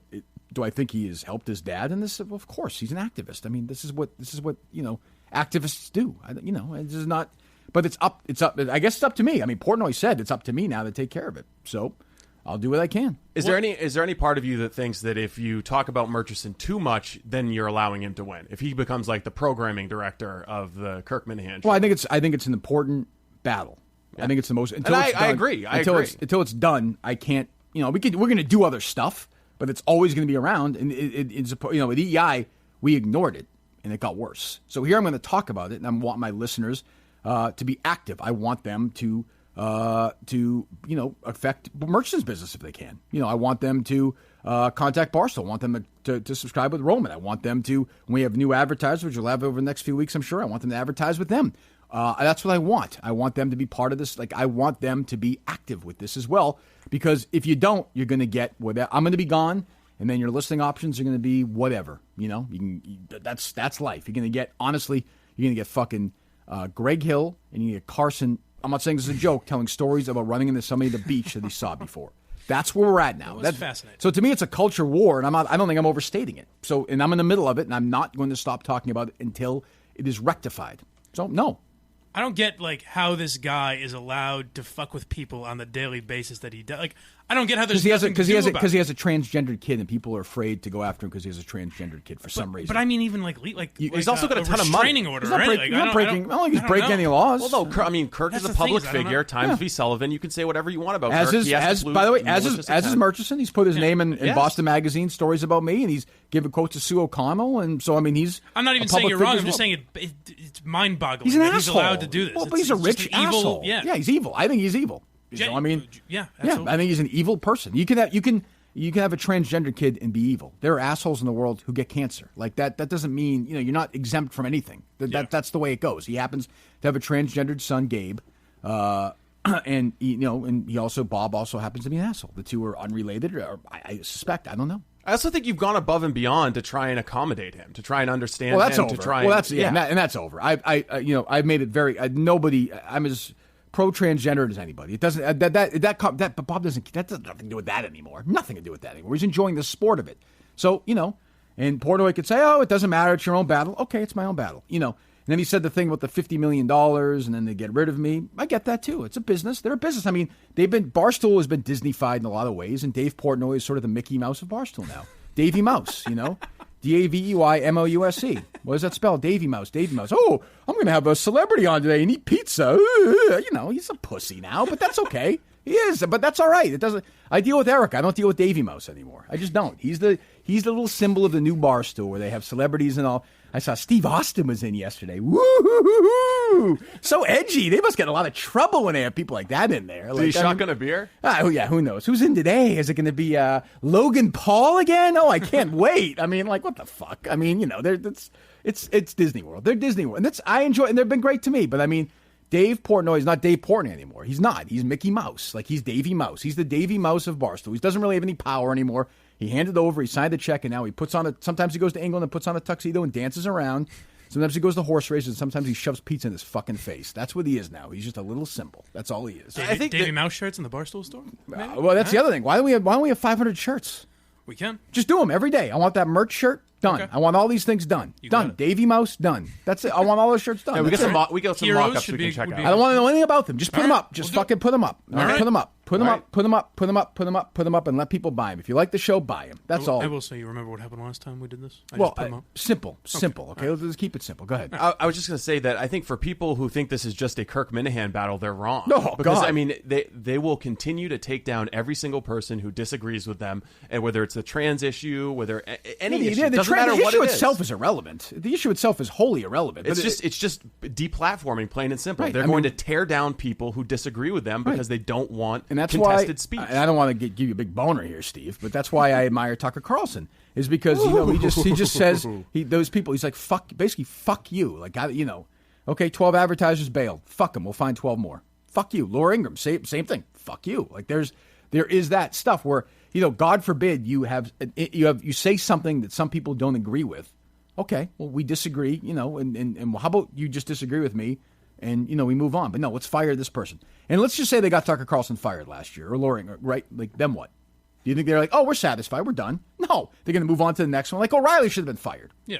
do I think he has helped his dad in this? Well, of course, he's an activist. I mean, this is what activists do. This is not. But it's up. I guess it's up to me. I mean, Portnoy said it's up to me now to take care of it. So I'll do what I can. Is there any part of you that thinks that if you talk about Murchison too much, then you're allowing him to win? If he becomes like the programming director of the Kirk Minihane show? Well, I think it's an important battle. Yeah. I think it's the most. Until and it's I done, agree. Until it's done, I can't. We're going to do other stuff, but it's always going to be around. And with EEI, we ignored it, and it got worse. So here I'm going to talk about it, and I want my listeners to be active. I want them to affect Murchison's business if they can. I want them to contact Barstool. I want them to subscribe with Roman. I want them to, when we have new advertisers, which we'll have over the next few weeks, I'm sure, I want them to advertise with them. That's what I want. I want them to be part of this. Like, I want them to be active with this as well, because if you don't, you're going to get whatever. I'm going to be gone, and then your listing options are going to be whatever. That's life. You're going to get, honestly, you're going to get fucking Greg Hill, and you get Carson. I'm not saying this is a joke, telling stories about running into somebody at the beach that he saw before. That's where we're at now. That's fascinating. So to me, it's a culture war, and I don't think I'm overstating it. So, and I'm in the middle of it, and I'm not going to stop talking about it until it is rectified. So, no. I don't get how this guy is allowed to fuck with people on the daily basis that he does. Like, I don't get how there's because he has a transgendered kid, and people are afraid to go after him because he has a transgendered kid for some reason. But I mean, even he's also got a ton of money. Order, he's not right? I don't think he's breaking any laws. Well, no, I mean, Kirk is a public figure. Times v. Sullivan. You can say whatever you want about Kirk. By the way, as is Murchison. He's put his name in Boston Magazine stories about me, and he's given quotes to Sue O'Connell, and so I mean, he's. I'm not even saying you're wrong. I'm just saying it's mind-boggling. He's an asshole. He's allowed to do this. Well, but he's a rich asshole. Yeah, he's evil. I think he's evil. I mean, yeah, I think he's an evil person. You can have a transgender kid and be evil. There are assholes in the world who get cancer. Like that doesn't mean you're not exempt from anything. That's the way it goes. He happens to have a transgendered son, Gabe, and Bob also happens to be an asshole. The two are unrelated. Or I suspect. I don't know. I also think you've gone above and beyond to try and accommodate him, to try and understand. Well, that's him, over. To try and that's over. I've made it very nobody. I'm as pro-transgendered as anybody. It doesn't but Bob doesn't. That doesn't have nothing to do with that anymore. Nothing to do with that anymore. He's enjoying the sport of it. So and Portnoy could say, "Oh, it doesn't matter. It's your own battle." Okay, it's my own battle. And then he said the thing with the $50 million, and then they get rid of me. I get that too. It's a business. They're a business. I mean, Barstool has been Disney-fied in a lot of ways, and Dave Portnoy is sort of the Mickey Mouse of Barstool now. Davey Mouse, DAVEYMOUSE. What does that spell? Davey Mouse. Davey Mouse. Oh, I'm going to have a celebrity on today and eat pizza. He's a pussy now, but that's okay. He is, but that's all right. It doesn't. I deal with Eric. I don't deal with Davey Mouse anymore. I just don't. He's the little symbol of the new Barstool where they have celebrities and all. I saw Steve Austin was in yesterday. Woo-hoo-hoo-hoo. So edgy. They must get a lot of trouble when they have people like that in there. Did he shotgun a beer? Oh, yeah, who knows? Who's in today? Is it going to be Logan Paul again? Oh, I can't wait. I mean, what the fuck? I mean, it's Disney World. They're Disney World. And I enjoy it, and they've been great to me. But, I mean, Dave Portnoy is not Dave Portnoy anymore. He's not. He's Mickey Mouse. He's Davey Mouse. He's the Davey Mouse of Barstool. He doesn't really have any power anymore. He handed over. He signed the check, and now he puts on sometimes he goes to England and puts on a tuxedo and dances around. Sometimes he goes to horse races, and sometimes he shoves pizza in his fucking face. That's what he is now. He's just a little symbol. That's all he is. I think Davey Mouse shirts in the Barstool store? Well, that's the other thing. Why don't we have 500 shirts? We can. Just do them every day. I want that merch shirt. Done. Okay. I want all these things done. Done. Davey Mouse, done. That's it. I want all those shirts done. Yeah, we got some mock-ups we can check out. I don't want to know anything about them. Just put them up. Just fucking put them up. Put them up. Put them up. Put them up. Put them up. Put them up. Put them up, and let people buy them. If you like the show, buy them. That's all. I will say, you remember what happened last time we did this? Simple. Okay, let's keep it simple. Go ahead. I was just going to say that I think for people who think this is just a Kirk Minihane battle, they're wrong. No, because God. I mean, they will continue to take down every single person who disagrees with them, and whether it's the trans issue, whether any issue, doesn't matter what it is. The issue itself is irrelevant. The issue itself is wholly irrelevant. It's just deplatforming, plain and simple. Right. They're going to tear down people who disagree with them because they don't want contested speech. And I don't want to give you a big boner here, Steve, but that's why I admire Tucker Carlson. Is because he just says those people. He's like fuck you. Okay, 12 advertisers bailed. Fuck them. We'll find 12 more. Fuck you, Laura Ingraham. Same thing. Fuck you. There is that stuff where God forbid you say something that some people don't agree with. Okay, well we disagree. And how about you just disagree with me and we move on. But no, let's fire this person. And let's just say they got Tucker Carlson fired last year or Loring, right? Like, then what? Do you think they're like, oh, we're satisfied, we're done? No, they're going to move on to the next one. Like O'Reilly should have been fired. Yeah.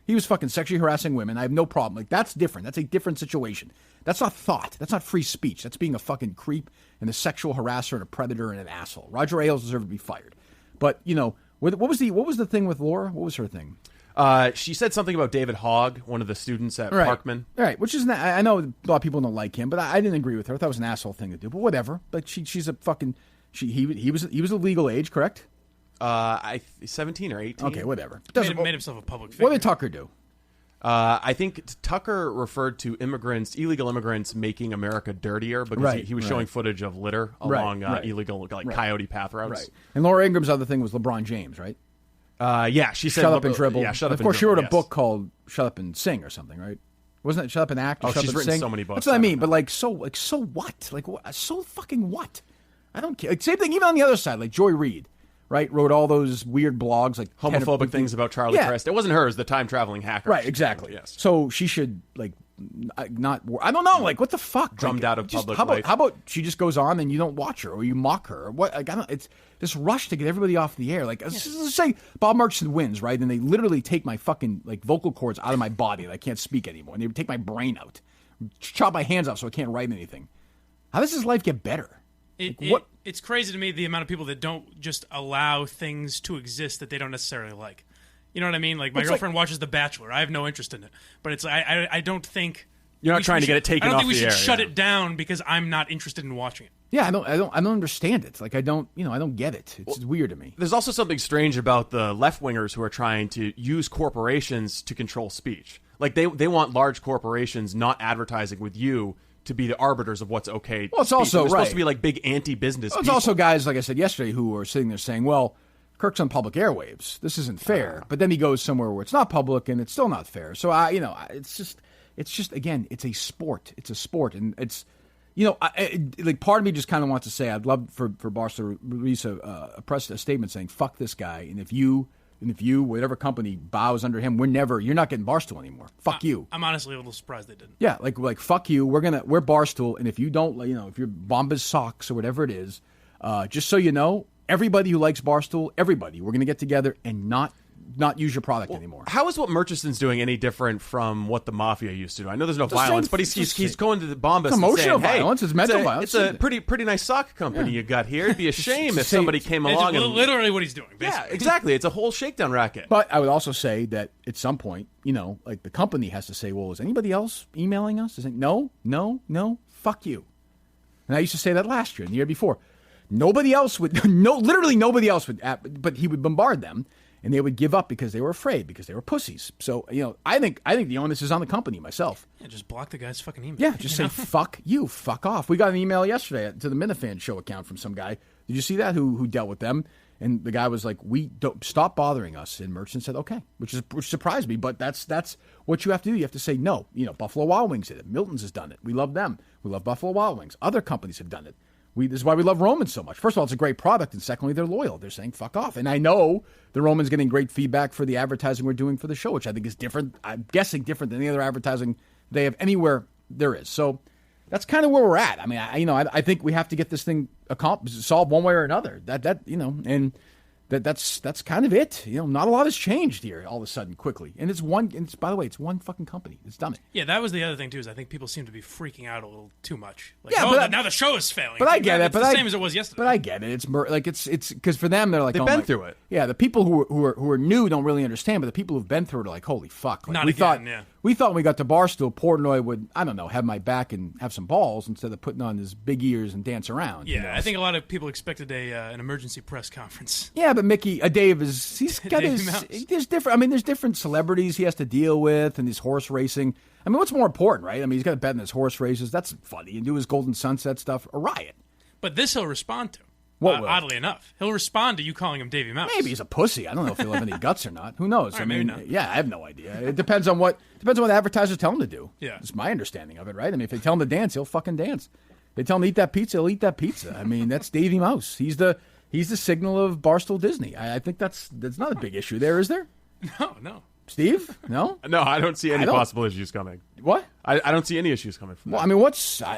He was fucking sexually harassing women. I have no problem. Like, that's different. That's a different situation. That's not thought. That's not free speech. That's being a fucking creep and a sexual harasser and a predator and an asshole. Roger Ailes deserved to be fired. But, what was the thing with Laura? What was her thing? She said something about David Hogg, one of the students at Right. Parkman. Right, which is, I know a lot of people don't like him, but I didn't agree with her. I thought it was an asshole thing to do, but whatever. Like, she's a fucking, he was a legal age, correct? 17 or 18. Okay, whatever. Made himself a public figure. What did Tucker do? I think Tucker referred to illegal immigrants making America dirtier because he was showing footage of litter along illegal coyote path routes. Right. And Laura Ingram's other thing was LeBron James, right? Yeah, she said Shut Up and Dribble. Yeah, Shut Up of and course, Dribble, she wrote a book called Shut Up and Sing or something, right? Wasn't it Shut Up and Act? Or Oh, Shut she's Up and written Sing? so many books. That's what I mean. But so what? Like, so fucking what? I don't care. Like, same thing even on the other side. Like Joy Reid, right? Wrote all those weird blogs, like homophobic things about Charlie Crist. It wasn't her. It was the time traveling hacker. Right, exactly. Yes. So she should not. I don't know. Like, what the fuck? Drummed out of public life. How about she just goes on and you don't watch her or you mock her? Or what? Like, it's this rush to get everybody off the air. Like, let's say Bob Murchison wins, right? And they literally take my fucking vocal cords out of my body and I can't speak anymore. And they take my brain out, chop my hands off so I can't write anything. How does his life get better? It's crazy to me the amount of people that don't just allow things to exist that they don't necessarily like. You know what I mean? Like my girlfriend watches The Bachelor. I have no interest in it, but it's I don't think you're not trying to get it taken off the air. I don't think we should shut it down because I'm not interested in watching it. Yeah, I don't understand it. Like I don't get it. It's weird to me. There's also something strange about the left wingers who are trying to use corporations to control speech. Like they want large corporations not advertising with you to be the arbiters of what's okay. Well, it's also supposed to be like big anti-business. Well, it's also guys, like I said yesterday, who are sitting there saying, "Well, Kirk's on public airwaves. This isn't fair." But then he goes somewhere where it's not public, and it's still not fair. So it's just again, it's a sport. It's a sport, and it's like part of me just kind of wants to say, I'd love for Barstool to release a statement saying, "Fuck this guy," and if you, whatever company bows under him, you're not getting Barstool anymore. Fuck you. I'm honestly a little surprised they didn't. Yeah, like fuck you. We're Barstool, and if you don't, if you're Bombas socks or whatever it is, just so you know, everybody who likes Barstool, we're gonna get together and not use your product anymore. How is what Murchison's doing any different from what the Mafia used to do? I know there's no violence, but he's going to the Bombas and saying, "Hey, violence, it's mental violence. It's a pretty nice sock company you got here. It'd be a shame if somebody came along and literally what he's doing. Basically. Yeah, exactly. It's a whole shakedown racket." But I would also say that at some point, like the company has to say, "Well, is anybody else emailing us?" No, fuck you. And I used to say that last year and the year before. Nobody else would, literally nobody else would, but he would bombard them. And they would give up because they were afraid, because they were pussies. So, I think the onus is on the company, myself. Yeah, just block the guy's fucking email. Yeah, just say, fuck you, fuck off. We got an email yesterday to the Minifan show account from some guy. Did you see that? Who dealt with them? And the guy was like, don't stop bothering us. And Merchant said, okay, which surprised me. But that's what you have to do. You have to say no. Buffalo Wild Wings did it. Milton's has done it. We love them. We love Buffalo Wild Wings. Other companies have done it. This is why we love Roman so much. First of all, it's a great product, and secondly, they're loyal. They're saying fuck off. And I know the Roman's getting great feedback for the advertising we're doing for the show, which I think is different. I'm guessing different than any other advertising they have anywhere there is. So that's kind of where we're at. I mean, I think we have to get this thing solved one way or another. And that's kind of it. Not a lot has changed here all of a sudden quickly. And by the way, it's one fucking company that's done it. Yeah, that was the other thing too. Is I think people seem to be freaking out a little too much. Like, now the show is failing. But I get it. It's the same as it was yesterday. But I get it. It's because for them they're like they've been through it. Yeah, the people who are new don't really understand, but the people who've been through it are like, holy fuck! Like, we thought when we got to Barstool, Portnoy would, I don't know, have my back and have some balls instead of putting on his big ears and dance around. Yeah, I think a lot of people expected an emergency press conference. Yeah, but Dave he's got there's different celebrities he has to deal with, and his horse racing. I mean, what's more important, right? I mean, he's got to bet in his horse races. That's funny. And do his Golden Sunset stuff. A riot. But this he'll respond to. Oddly enough, he'll respond to you calling him Davy Mouse. Maybe he's a pussy. I don't know if he'll have any guts or not. Who knows? Right, maybe not. Yeah, I have no idea. It depends on what advertisers tell him to do. Yeah, it's my understanding of it, right? I mean, if they tell him to dance, he'll fucking dance. If they tell him to eat that pizza, he'll eat that pizza. I mean, that's Davy Mouse. He's the signal of Barstool Disney. I think that's not a big issue there, is there? No. Steve? No? No, I don't see any possible issues coming. What? I don't see any issues coming from Well, that. I mean,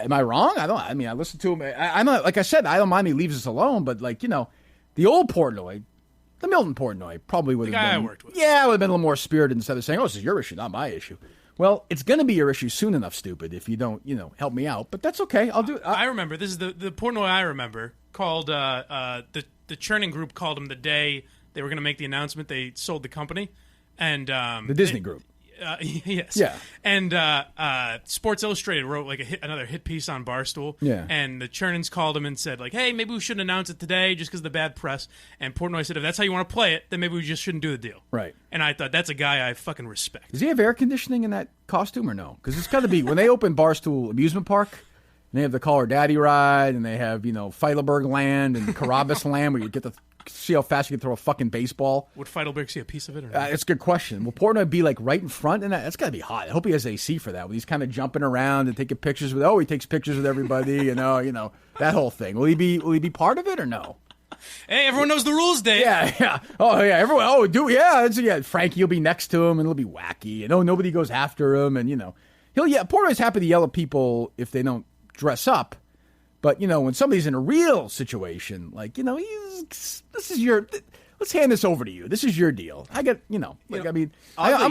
am I wrong? I listen to him. I'm not, like I said, I don't mind he leaves us alone, but like, the old Portnoy, the Milton Portnoy probably would have been. The guy I worked with. Yeah, would have been a little more spirited instead of saying, "Oh, this is your issue, not my issue." Well, it's going to be your issue soon enough, stupid, if you don't, help me out. But that's okay. I'll do it. I remember. This is the Portnoy I remember. Called the churning group called him the day they were going to make the announcement they sold the company, and the Disney group. Yes. Yeah. And Sports Illustrated wrote like another hit piece on Barstool. Yeah. And the Chernins called him and said like, "Hey, maybe we shouldn't announce it today just because of the bad press." And Portnoy said, "If that's how you want to play it, then maybe we just shouldn't do the deal." Right. And I thought that's a guy I fucking respect. Does he have air conditioning in that costume or no? Because it's got to be when they open Barstool Amusement Park. And they have the Call Her Daddy ride, and they have Feidelberg Land and Carabas Land, where you get to see how fast you can throw a fucking baseball. Would Feidelberg see a piece of it or not? It's a good question. Will Portnoy be like right in front? And that's got to be hot. I hope he has AC for that. When he's kind of jumping around and taking pictures with. He takes pictures with everybody. That whole thing. Will he be part of it or no? Hey, everyone knows the rules, Dave. Yeah. Oh yeah, everyone. Oh, yeah. Frankie will be next to him, and it'll be wacky. And nobody goes after him, and Portnoy's happy to yell at people if they don't dress up. But, when somebody's in a real situation, like, let's hand this over to you. This is your deal. I got, I'm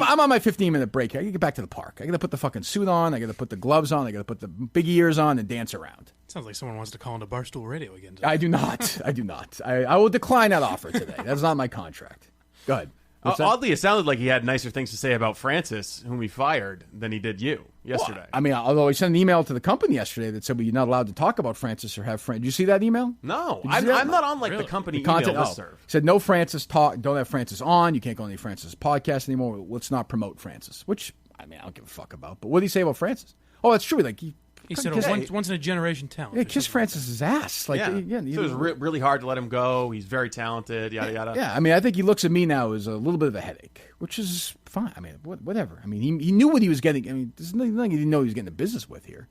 on my 15-minute break. I got to get back to the park. I got to put the fucking suit on. I got to put the gloves on. I got to put the big ears on and dance around. Sounds like someone wants to call into Barstool Radio again today. I do not. I will decline that offer today. That's not my contract. Go ahead. Oddly, it sounded like he had nicer things to say about Francis, whom he fired, than he did you yesterday. Well, although he sent an email to the company yesterday that said, well, you're not allowed to talk about Francis or have Francis. Did you see that email? No. I'm not on the company email listserv. Said no Francis talk. Don't have Francis on. You can't go on any Francis podcast anymore. Let's not promote Francis, which, I don't give a fuck about. But what did he say about Francis? Oh, that's true. Like, he said once in a generation talent. Yeah, kiss Francis's ass. Like, so it was really hard to let him go. He's very talented, yada, yada. Yeah, I think he looks at me now as a little bit of a headache, which is fine. Whatever. He knew what he was getting. There's nothing he didn't know he was getting a business with here.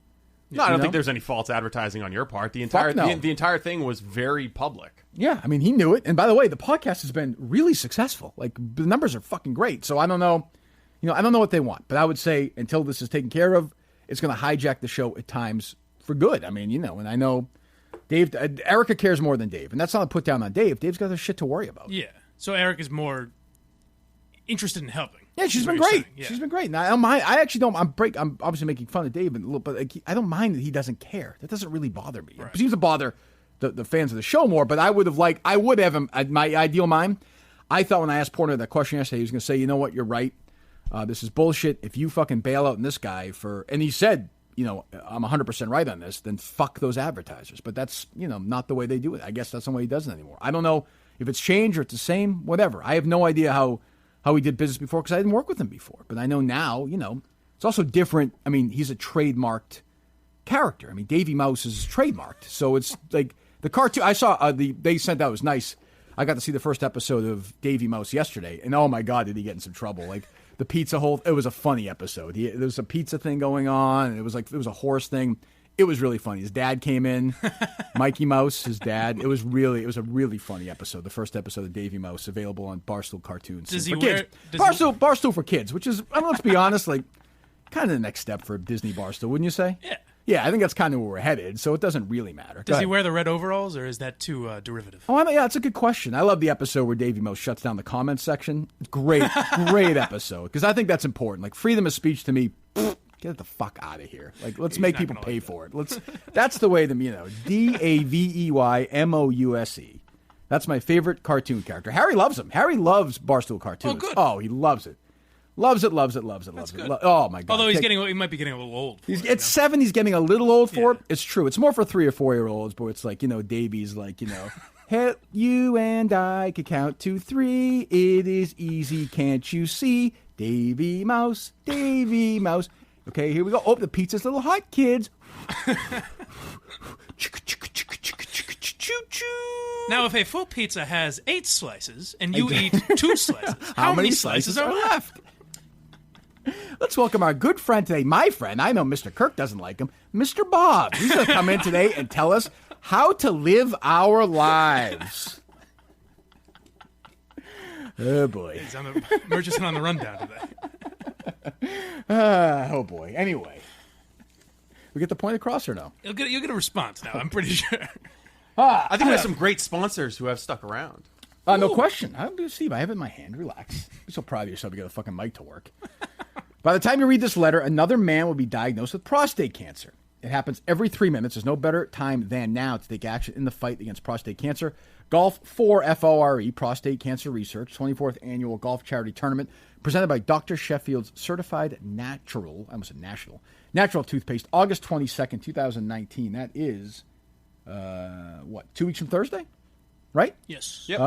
No, I don't think there's any false advertising on your part. The entire thing was very public. Yeah, he knew it. And by the way, the podcast has been really successful. Like, the numbers are fucking great. So I don't know. I don't know what they want. But I would say until this is taken care of, it's going to hijack the show at times for good. And I know Dave, Erica cares more than Dave. And that's not a put down on Dave. Dave's got other shit to worry about. Yeah. So Eric is more interested in helping. Yeah, she's been great. Yeah. She's been great. And I don't mind. I actually don't. I'm obviously making fun of Dave, but I don't mind that he doesn't care. That doesn't really bother me. Right. It seems to bother the fans of the show more, but I would have him, my ideal mind. I thought when I asked Portnoy that question yesterday, he was going to say, you know what, you're right. This is bullshit. If you fucking bail out on this guy and he said, I'm 100% right on this, then fuck those advertisers. But that's, not the way they do it. I guess that's the way he does it anymore. I don't know if it's changed or it's the same, whatever. I have no idea how he did business before because I didn't work with him before. But I know now, it's also different. He's a trademarked character. Davy Mouse is trademarked. So it's like the cartoon. I saw they sent out, it was nice. I got to see the first episode of Davy Mouse yesterday. And oh my God, did he get in some trouble. Like, the pizza it was a funny episode. There was a pizza thing going on, and it was a horse thing. It was really funny. His dad came in, Mikey Mouse, his dad. It was a really funny episode. The first episode of Davy Mouse, available on Barstool Cartoons. Barstool for kids, which is, let's be honest, like kind of the next step for Disney Barstool, wouldn't you say? Yeah. Yeah, I think that's kind of where we're headed, so it doesn't really matter. Does he wear the red overalls, or is that too derivative? Oh, yeah, it's a good question. I love the episode where Davy Mouse shuts down the comments section. Great episode, because I think that's important. Like, freedom of speech to me, get the fuck out of here. Like, let's make people pay for it. That's the way DAVEYMOUSE. That's my favorite cartoon character. Harry loves him. Harry loves Barstool Cartoons. Oh, good. Oh, he loves it. Loves it. Oh, my God. Although he might be getting a little old. At 7, he's getting a little old for it. It's true. It's more for 3 or 4-year-olds, but it's like, Davy's like, hey, you and I could count to 3. It is easy, can't you see? Davy Mouse. Okay, here we go. Oh, the pizza's a little hot, kids. Now, if a full pizza has 8 slices and you eat 2 slices, how many slices are left? Let's welcome our good friend today, my friend. I know Mr. Kirk doesn't like him. Mr. Bob. He's going to come in today and tell us how to live our lives. Oh, boy. He's on the Murchison on the rundown today. Oh, boy. Anyway. We get the point across or no? You'll get a response now, I'm pretty sure. I think we have some great sponsors who have stuck around. No question. Steve, I have it in my hand. Relax. Be so proud of yourself to get a fucking mic to work. By the time you read this letter, another man will be diagnosed with prostate cancer. It happens every 3 minutes. There's no better time than now to take action in the fight against prostate cancer. Golf for FORE, Prostate Cancer Research, 24th Annual Golf Charity Tournament, presented by Dr. Sheffield's Certified Natural, I almost said Natural Toothpaste, August 22nd, 2019. That is, 2 weeks from Thursday? Right? Yes. Yep.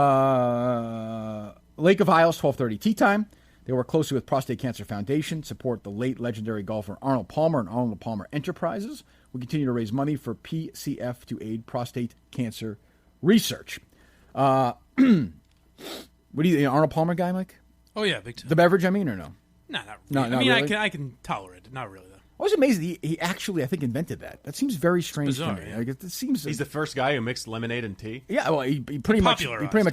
Lake of Isles, 12:30 tee time. They work closely with Prostate Cancer Foundation, support the late legendary golfer Arnold Palmer and Arnold Palmer Enterprises. We continue to raise money for PCF to aid prostate cancer research. What do you, Arnold Palmer guy, Mike? Oh, yeah, big time. The beverage, I mean, or no? No, not really. No, I mean, really? I can tolerate it. Not really, though. I was amazed that he actually, I think, invented that. That seems very strange bizarre, to me. yeah. Like, it seems He's the first guy who mixed lemonade and tea. yeah. Well, he pretty much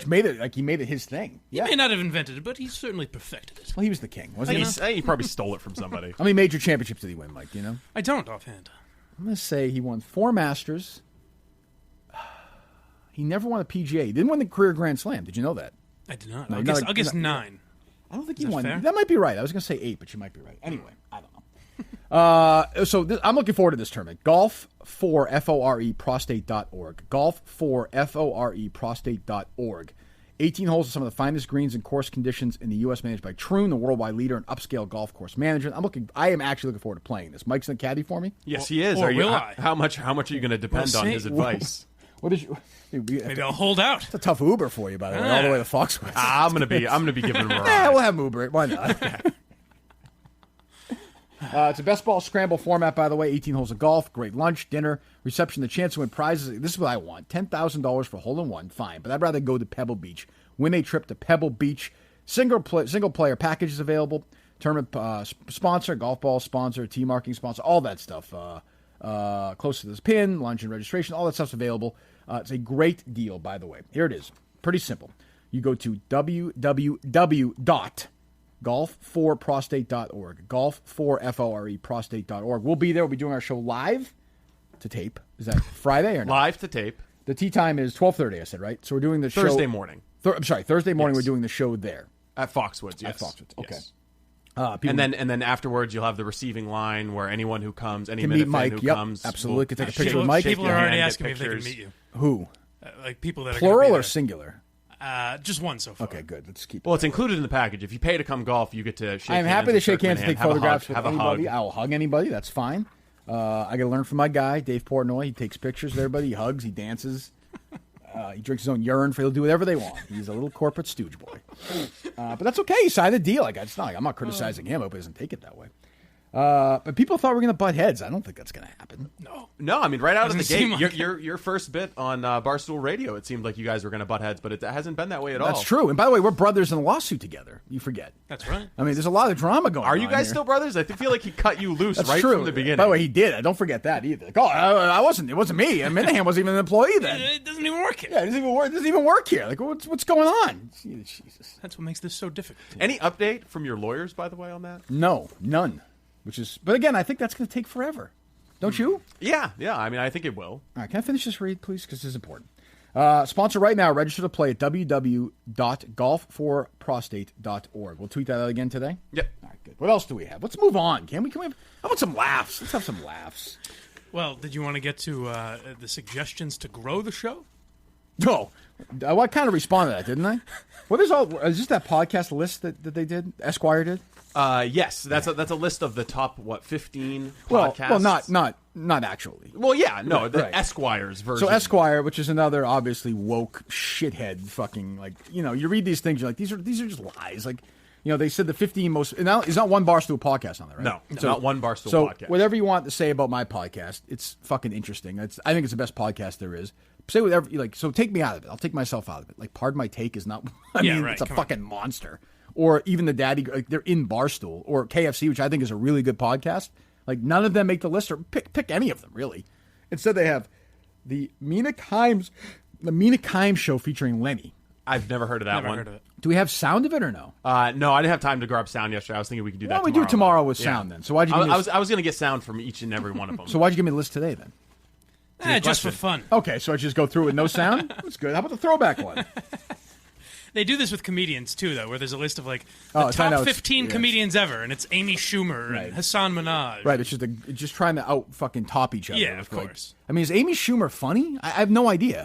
made it like he made it his thing. He may not have invented it, but he certainly perfected it. Well, he was the king, wasn't he? He probably stole it from somebody. How many major championships did he win, Mike? Do you know? I don't offhand. I'm going to say he won 4 Masters. He never won a PGA. He didn't win the career Grand Slam. Did you know that? I did not. No, I'll guess 9. I don't think Is he that won. fair? That might be right. I was going to say 8, but you might be right. Anyway, I don't know. I'm looking forward to this tournament. Golf for FORE prostate.org. Golf for FORE prostate.org. 18 holes of some of the finest greens and course conditions in the U.S. managed by Troon, the worldwide leader in upscale golf course management. I am actually looking forward to playing this. Mike's in the caddy for me? Yes, he is. Or will I? How much are you going to depend on his advice? What did you? Maybe I'll hold out. It's a tough Uber for you, by the way, all the way to Foxwoods. I'm gonna be giving him a ride. Yeah, we'll have him Uber it. Why not? It's a best ball scramble format, by the way. 18 holes of golf, great lunch, dinner, reception, the chance to win prizes. This is what I want: $10,000 for hole-in-one. Fine, but I'd rather go to Pebble Beach. Win a trip to Pebble Beach. Single player packages available. Tournament sponsor, golf ball sponsor, tee marking sponsor, all that stuff. Close to this pin, lunch and registration, all that stuff's available. It's a great deal, by the way. Here it is. Pretty simple. You go to www.golf4prostate.org. Golf4FORE prostate.org. We'll be there. We'll be doing our show live to tape. Is that Friday or not? Live to tape. The tee time is 12:30, I said, right? So we're doing the show. Thursday morning. Thursday morning Yes. we're doing the show there. At Foxwoods, yes. At Foxwoods, okay. Yes. People And then afterwards, you'll have the receiving line where anyone who comes, any can Minute meet fan Mike. who Yep, comes, absolutely. Can take a picture People, with Mike. people Shake are your already hand, asking me get if they can pictures. meet you. Who? Like people that are Plural gonna be or there. singular? Just one so far. Okay, good. Let's keep. Well, it's included in the package. If you pay to come golf, you get to shake I am hands happy to with shake Kirk hands and Minihane, take have a photographs hug, with have a anybody. hug. I will hug anybody. That's fine. I got to learn from my guy, Dave Portnoy. He takes pictures of everybody. He hugs. He dances. He drinks his own urine. He'll do whatever they want. He's a little corporate stooge boy. But that's okay. He signed a deal. It's not like I'm not criticizing him. I hope he doesn't take it that way. But people thought we were going to butt heads. I don't think that's going to happen. No, I mean, right out of the Doesn't gate, seem like your first bit on Barstool Radio, it seemed like you guys were going to butt heads, but it hasn't been that way at all. That's true. And by the way, we're brothers in a lawsuit together. You forget. That's right. I mean, there's a lot of drama going on. Are you guys here. still brothers? I feel like he cut you loose That's right true. from the beginning. By the way, he did. Don't forget that either. Like, I wasn't. It wasn't me. Minihane wasn't even an employee then. It doesn't even work here. Yeah, it doesn't even work here. Like, what's going on? Jesus. That's what makes this so difficult. Any update from your lawyers, by the way, on that? No, none. But again, I think that's going to take forever. Don't you? Yeah. I mean, I think it will. All right, can I finish this read, please? Because this is important. Sponsor right now. Register to play at www.golf4prostate.org. We'll tweet that out again today. Yep. All right, good. What else do we have? Let's move on. Can we have? I want some laughs. Let's have some laughs. Well, did you want to get to the suggestions to grow the show? No. I kind of responded to that, didn't I? What is this that podcast list that they did? Esquire did? Yes, that's a list of the top 15 podcasts. Well, not actually. Well, yeah, no, Right, the right. Esquire's version. So Esquire, which is another obviously woke shithead, fucking you read these things, you're like these are just lies. They said the 15 most. It's not one Barstool podcast on there, right? No, not one Barstool podcast. So whatever you want to say about my podcast, it's fucking interesting. I think it's the best podcast there is. Say whatever you like. So take me out of it. I'll take myself out of it. Pardon my take is not. I mean, right, it's a fucking monster. Or even the Daddy, they're in Barstool or KFC, which I think is a really good podcast. None of them make the list, or pick any of them really. Instead, they have the Mina Kimes show featuring Lenny. I've never heard of that Never one. heard of it. Do we have sound of it or no? No, I didn't have time to grab sound yesterday. I was thinking we could do that Why don't we tomorrow. do it tomorrow with sound then? So why'd you give me I was going to get sound from each and every one of them. So why'd you give me the list today then? Just for fun. Okay, so I just go through with no sound? That's good. How about the throwback one? They do this with comedians, too, though, where there's a list of, like, Oh, the it's- I know, top it's- 15 yes. comedians ever, and it's Amy Schumer Right. and Hassan Minhaj. Right, it's just trying to out fucking top each other. Yeah, with, of like- course. I mean, is Amy Schumer funny? I have no idea.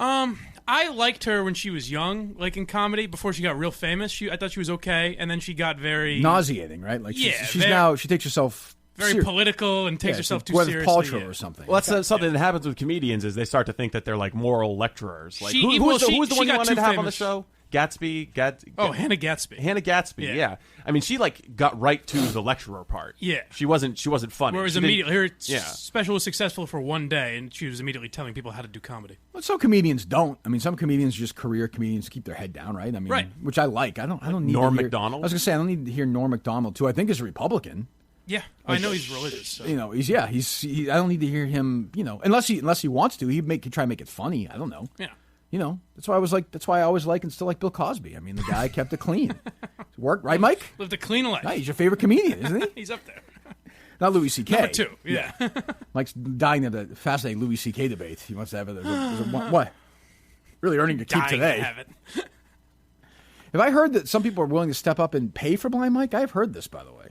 I liked her when she was young, like in comedy, before she got real famous. I thought she was okay, and then she got very... Nauseating, right? Like Yeah, she takes herself very political and takes herself too Gwyneth seriously. Paltrow Yeah. or something. Well, that's something that happens with comedians is they start to think that they're like moral lecturers. Like, She- who well, was the she- one she you got wanted too to have on the famous. show? Hannah Gatsby. Hannah Gatsby, yeah. I mean, she like got right to the lecturer part. Yeah. She wasn't funny. Whereas She didn't- immediately, her yeah. special was successful for one day, and she was immediately telling people how to do comedy. Well, some comedians don't. I mean, some comedians, just career comedians, keep their head down, right? I mean, Right. which I like. I don't need Norm to hear, Macdonald? I was gonna say I don't need to hear Norm Macdonald too. I think he's a Republican. Yeah, I know he's religious. So. You know, I don't need to hear him. You know, unless he wants to, he'd try to make it funny. I don't know. Yeah. You know, that's why I always like and still like Bill Cosby. I mean, the guy kept it clean. It worked, right, Mike? Lived a clean life. Yeah, he's your favorite comedian, isn't he? He's up there. Not Louis C.K. Number 2, yeah. Mike's dying at a fascinating Louis C.K. debate. He wants to have what? Really earning your keep Dying today. to have it. Have I heard that some people are willing to step up and pay for Blind Mike? I've heard this, by the way.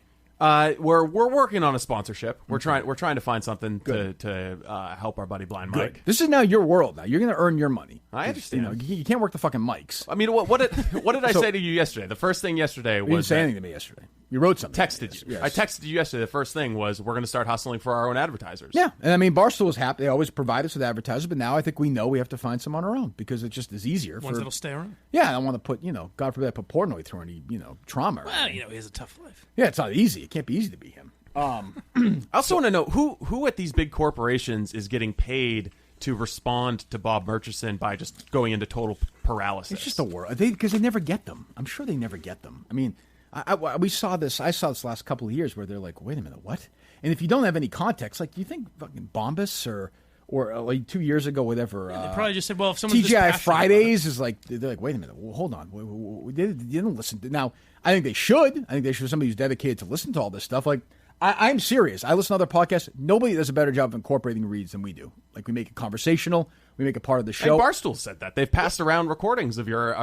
We're working on a sponsorship. We're trying to find something to help our buddy Blind Mike. This is now your world. Now you're going to earn your money. I understand. You know, you can't work the fucking mics. I mean, what did I say to you yesterday? The first thing yesterday was You didn't say anything to me yesterday. You wrote something. Texted you. Yes. I texted you yesterday. The first thing was we're going to start hustling for our own advertisers. Yeah, and I mean, Barstool is happy. They always provide us with advertisers, but now I think we know we have to find some on our own because it just is eeasier. Ones that'll stay around. Yeah, I don't want to put, God forbid, I put Portnoy through any, trauma. Well, he has a tough life. Yeah, it's not easy. It can't be easy to be him. I also want to know who at these big corporations is getting paid to respond to Bob Murchison by just going into total paralysis. It's just the world because they never get them. I'm sure they never get them. I mean, I saw this last couple of years where they're like, wait a minute, what? And if you don't have any context, like, do you think fucking Bombas or like 2 years ago, whatever? They probably just said, well, if someone's this TGI passionate Fridays is like, they're like, wait a minute, well, hold on, they didn't listen. Now, I think they should. I think they should have somebody who's dedicated to listen to all this stuff. Like, I'm serious. I listen to other podcasts. Nobody does a better job of incorporating reads than we do. Like, we make it conversational. We make it part of the show. And Barstool said that. They've passed around recordings of your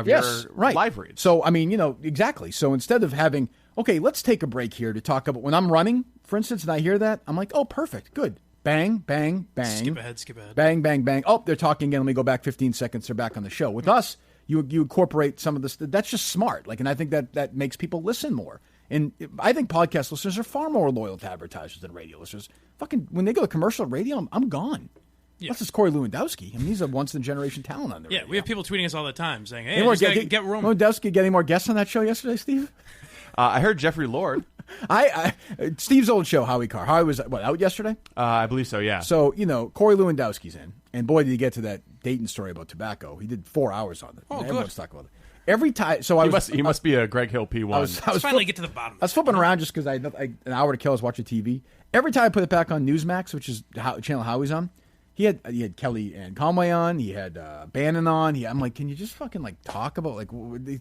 right. live reads. So, I mean, exactly. So instead of having, okay, let's take a break here to talk about when I'm running, for instance, and I hear that, I'm like, oh, perfect, good. Bang, bang, bang. Skip ahead. Bang, bang, bang. Oh, they're talking again. Let me go back 15 seconds. They're back on the show. With us, you incorporate some of this. That's just smart. Like, and I think that makes people listen more. And I think podcast listeners are far more loyal to advertisers than radio listeners. Fucking, when they go to commercial radio, I'm gone. Yeah. Unless it's Corey Lewandowski. I mean, he's a once-in-a-generation talent on the radio. We have people tweeting us all the time saying, hey, get Roman. Roman. Lewandowski get any more guests on that show yesterday, Steve? I heard Jeffrey Lord. Steve's old show, Howie Carr. Howie was, out yesterday? I believe so, yeah. So, Corey Lewandowski's in. And boy, did he get to that Dayton story about tobacco. He did 4 hours on it. Oh, Everyone's good. talking about it. Every time, He must be a Greg Hill P1. Let's finally get to the bottom. I was flipping around just because I had an hour to kill. I was watching TV. Every time I put it back on Newsmax, which is channel Howie's on, he had Kelly and Conway on. He had Bannon on. I'm like, can you just fucking talk about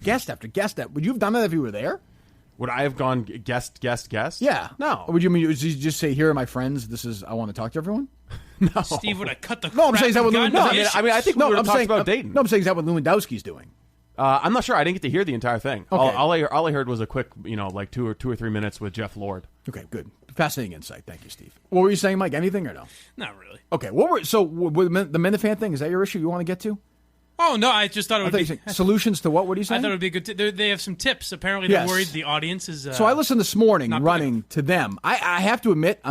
guest after guest? Would you have done that if you were there? Would I have gone guest? Yeah. No. Or would you just say, here are my friends. I want to talk to everyone? No. Steve would have cut the No, I'm saying is that what I think we would have talked about Dayton. No, I'm saying is that what Lewandowski's doing? I'm not sure. I didn't get to hear the entire thing. Okay. All I heard was a quick, 2 or 3 minutes with Jeff Lord. Okay, good. Fascinating insight. Thank you, Steve. What were you saying, Mike? Anything or no? Not really. Okay. The Minifan thing, is that your issue you want to get to? Oh, no, I just thought it would be... Solutions to what? What are you saying? I thought it would be good. They have some tips. Apparently, they're worried the audience is... So I listened this morning running to them. I have to admit,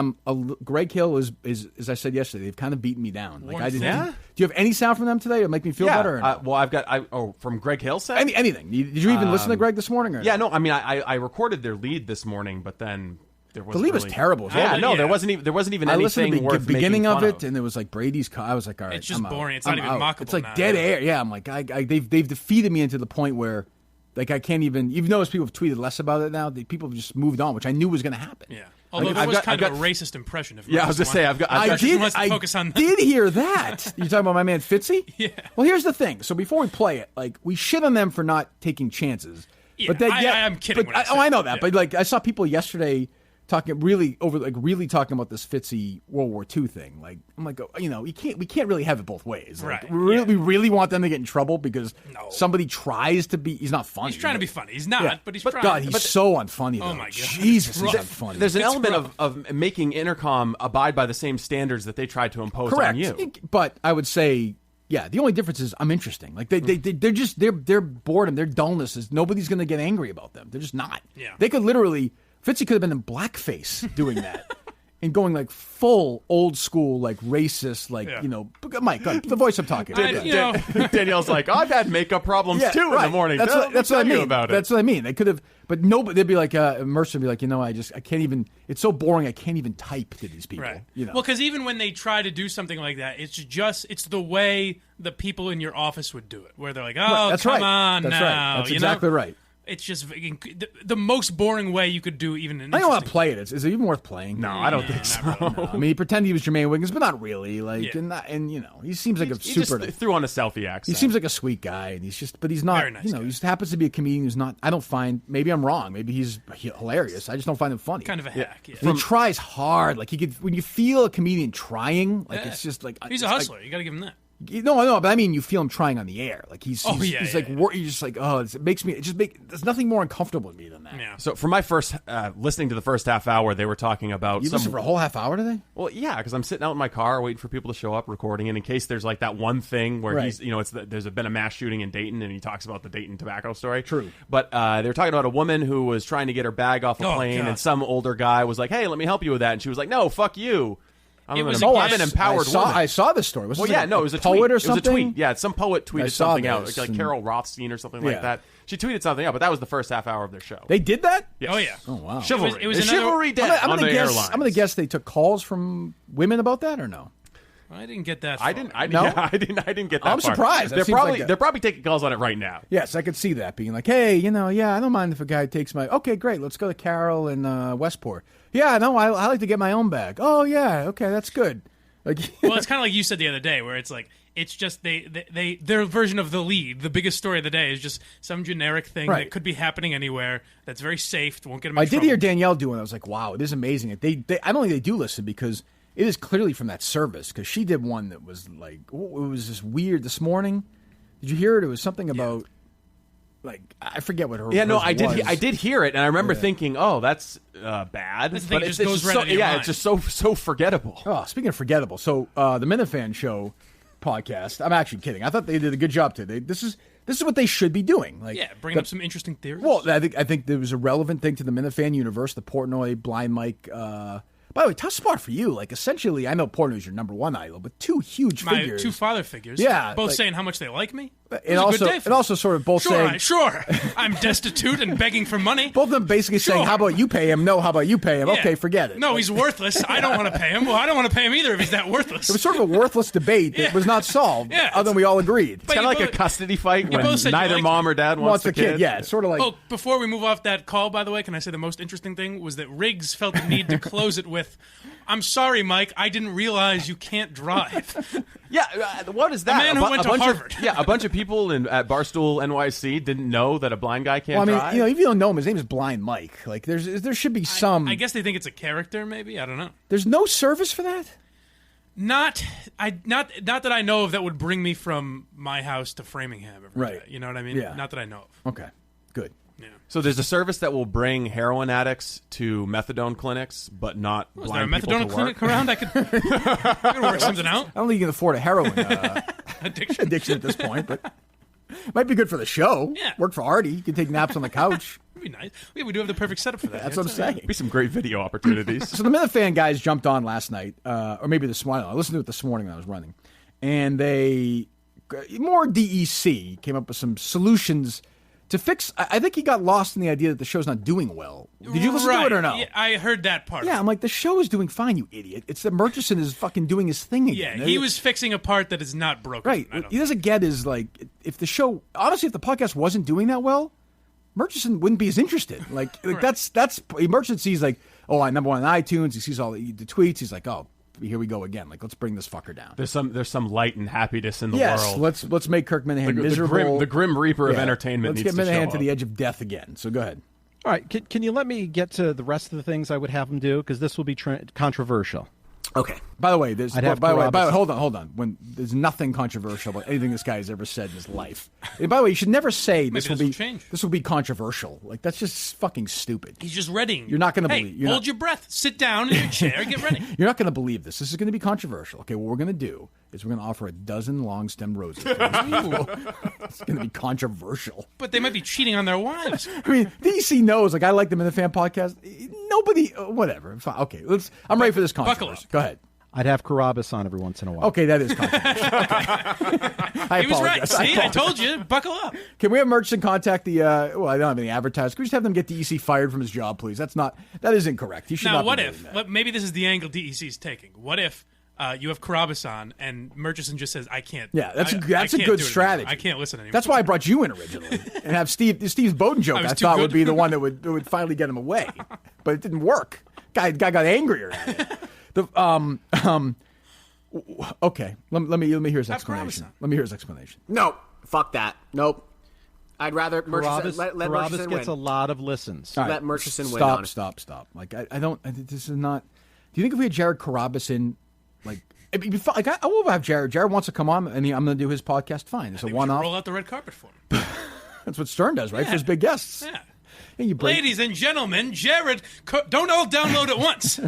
Greg Hill is, as I said yesterday, they've kind of beaten me down. Do you have any sound from them today to make me feel better? Or no? Well, I've got... from Greg Hill sound? Anything. Did you even listen to Greg this morning? Or yeah, no. I mean, I recorded their lead this morning, but then... The lead was terrible. There wasn't even anything I listened to the beginning of it, of. and it was like Brady's. I was like, all right, it's just boring. It's not even mockable. It's like now. dead air. Yeah, I'm like, they've defeated me into the point where, I can't even. You've noticed people have tweeted less about it now. People have just moved on, which I knew was going to happen. Yeah. Although that was kind of a racist impression. I was going to say, I focus on that. did hear that. You talking about my man Fitzy? Yeah. Well, here's the thing. So before we play it, we shit on them for not taking chances. Yeah, but I'm kidding. But I know that. Yeah. But like, I saw people yesterday talking really talking about this Fitzy World War II thing. Like, I'm like, you know, we can't really have it both ways. Like, right. We really want them to get in trouble because somebody tries to be. He's not funny. He's trying to be funny. He's not, but he's trying. God, he's so unfunny. Oh my God, Jesus, he's unfunny. There's an element of making Intercom abide by the same standards that they tried to impose on you. But I would say, yeah, the only difference is I'm interesting. Like they're boredom, their dullness is nobody's going to get angry about them. They're just not. Yeah. They could literally. Fitzy could have been in blackface doing that and going like full old school, like racist, like, you know, Mike, the voice I'm talking about. Danielle's like, I've had makeup problems too in the morning. That's what I mean. About it. That's what I mean. They could have, but nobody, they'd be like, Mercer would be like, you know, I can't even, it's so boring, I can't even type to these people. Right. You know? Well, because even when they try to do something like that, it's the way the people in your office would do it, where they're like, oh, that's come right. on that's now. Right. That's exactly right. It's just the most boring way you could do even an I don't want to play it. Is it even worth playing? No, I don't think so. Really, no. I mean, he pretended he was Jermaine Wiggins, but not really. Like, and you know, he seems like he just threw on a selfie accent. He seems like a sweet guy, and but he's not. Very nice you know, guy. he just happens to be a comedian who's not. I don't find. Maybe I'm wrong. Maybe he's hilarious. I just don't find him funny. Kind of a hack. Yeah. He tries hard. Like he could. When you feel a comedian trying, like it's just like he's a hustler. You got to give him that. No, but I mean, you feel him trying on the air. Like he's like, you're just like, it makes me. There's nothing more uncomfortable to me than that. Yeah. So for my first listening to the first half hour, they were talking about. You listen for a whole half hour today? Well, yeah, because I'm sitting out in my car waiting for people to show up, recording, and in case there's like that one thing where he's, you know, there's been a mass shooting in Dayton, and he talks about the Dayton tobacco story. True. But they were talking about a woman who was trying to get her bag off a plane, and some older guy was like, "Hey, let me help you with that," and she was like, "No, fuck you." I'm an empowered woman. I saw this story. It was a poet tweet. or something? It was a tweet. Yeah, some poet tweeted something out, like Carol Rothstein or something like that. She tweeted something out, but that was the first half hour of their show. They did that? Yes. Oh, yeah. Oh, wow. Chivalry. It was Chivalry dead on the airlines. I'm going to guess they took calls from women about that, or no? I didn't get that far. I didn't get that far. I'm surprised. They're probably taking calls on it right now. Yes, I could see that being like, hey, you know, I don't mind if a guy takes my. Okay, great. Let's go to Carol in Westport. Yeah, no, I like to get my own bag. Oh, yeah. Okay, that's good. Like, well, it's kind of like you said the other day, where it's like it's just their version of the lead. The biggest story of the day is just some generic thing that could be happening anywhere. That's very safe. Won't get them in trouble. I did hear Danielle doing. I was like, wow, it is amazing. I don't think they do listen because it is clearly from that service. Because she did one that was like, it was just weird this morning. Did you hear it? It was something about. Like, I forget what her. Yeah, no, I did. I did hear it, and I remember thinking, "Oh, that's bad." But it just goes right in your mind. It's just so forgettable. Oh, speaking of forgettable, so the Minifan Show podcast. I'm actually kidding. I thought they did a good job today. This is what they should be doing. Like, bring up some interesting theories. Well, I think there was a relevant thing to the Minifan universe. The Portnoy, Blind Mike. By the way, tough spot for you. Like, essentially, I know Portnoy's your number one idol, but two huge figures. My two father figures. Yeah. Both saying how much they like me. And also sort of both saying... Sure, I'm destitute and begging for money. Both of them basically saying, how about you pay him? No, how about you pay him? Yeah. Okay, forget it. No, he's worthless. I don't want to pay him. Well, I don't want to pay him either if he's that worthless. It was sort of a worthless debate that was not solved, other than we all agreed. It's kind of like a custody fight when neither mom or dad wants the kid. Yeah, it's sort of like... Oh, before we move off that call, by the way, can I say the most interesting thing was that Riggs felt the need to close it with... I'm sorry, Mike. I didn't realize you can't drive. Yeah, what is that? A man who went to Harvard. A bunch of people at Barstool NYC didn't know that a blind guy can't drive. You know, if you don't know him, his name is Blind Mike. Like, there should be some. I guess they think it's a character, maybe. I don't know. There's no service for that. Not that I know of that would bring me from my house to Framingham every day. You know what I mean? Yeah. Not that I know of. Okay, good. Yeah. So there's a service that will bring heroin addicts to methadone clinics, but not blind people to work. Is there a methadone clinic around? I could work something out. I don't think you can afford a heroin addiction at this point, but might be good for the show. Yeah. Work for Artie. You can take naps on the couch. That'd be nice. Yeah, we do have the perfect setup for that. That's what I'm saying. Be some great video opportunities. So the Minifan guys jumped on last night, or maybe this morning. I listened to it this morning when I was running, and they more DEC came up with some solutions to fix. I think he got lost in the idea that the show's not doing well. Did you listen to it or no? Yeah, I heard that part. Yeah, I'm like, the show is doing fine, you idiot. It's that Murchison is fucking doing his thing again. Yeah, he was fixing a part that is not broken. Right. What he doesn't get is, like, if the show, honestly, if the podcast wasn't doing that well, Murchison wouldn't be as interested. Like right. that's Murchison sees, like, oh, I'm number one on iTunes. He sees all the tweets. He's like, oh, here we go again. Like, let's bring this fucker down. There's some light and happiness in the world. Yes, let's make Kirk Minihane miserable. The grim reaper of entertainment. Let's needs get to Minihane show to the up. edge of death again. So go ahead. All right, can you let me get to the rest of the things I would have him do? Because this will be controversial. Okay. By the way, I'd have by the way, hold on. When there's nothing controversial about anything this guy has ever said in his life. And by the way, you should never say this will be controversial. Like, that's just fucking stupid. He's just readying. You're not going to believe. Hold your breath. Sit down in your chair. Get ready. You're not going to believe this. This is going to be controversial. Okay, what we're going to do is we're going to offer a dozen long-stemmed roses. It's going to be controversial. But they might be cheating on their wives. I mean, DC knows. Like, I like them in the fan podcast. Nobody, whatever. Fine. Okay, I'm ready for this controversy. Buckle up. Go ahead. I'd have Carabas on every once in a while. Okay, that is controversial. Okay. He was right. See, I told you. Buckle up. Can we have Murchison contact the? Well, I don't have any advertisers. Can we just have them get DEC fired from his job, please? That is incorrect. He should now, not. What be if? doing that. Maybe this is the angle DEC's taking. What if you have Carabas on and Murchison just says, "I can't." Yeah, that's I a can't good do it strategy. anymore. I can't listen anymore. That's why I brought you in originally, and have Steve's Bowden joke. I thought would be the one that would finally get him away, but it didn't work. Guy got angrier at it. Okay, let me hear his explanation. Let me hear his explanation. No, fuck that. Nope. I'd rather Murchison, let Murchison gets win. a lot of listens. All right, let Murchison win on it. Stop. Like, I don't. This is not. Do you think if we had Jared Carabas in, like, it'd be fun, like I will have Jared. Jared wants to come on, and I'm going to do his podcast. Fine, it's a one-off. Roll out the red carpet for him. That's what Stern does, right? For his big guests. Yeah. Ladies and gentlemen, Jared, don't all download at once.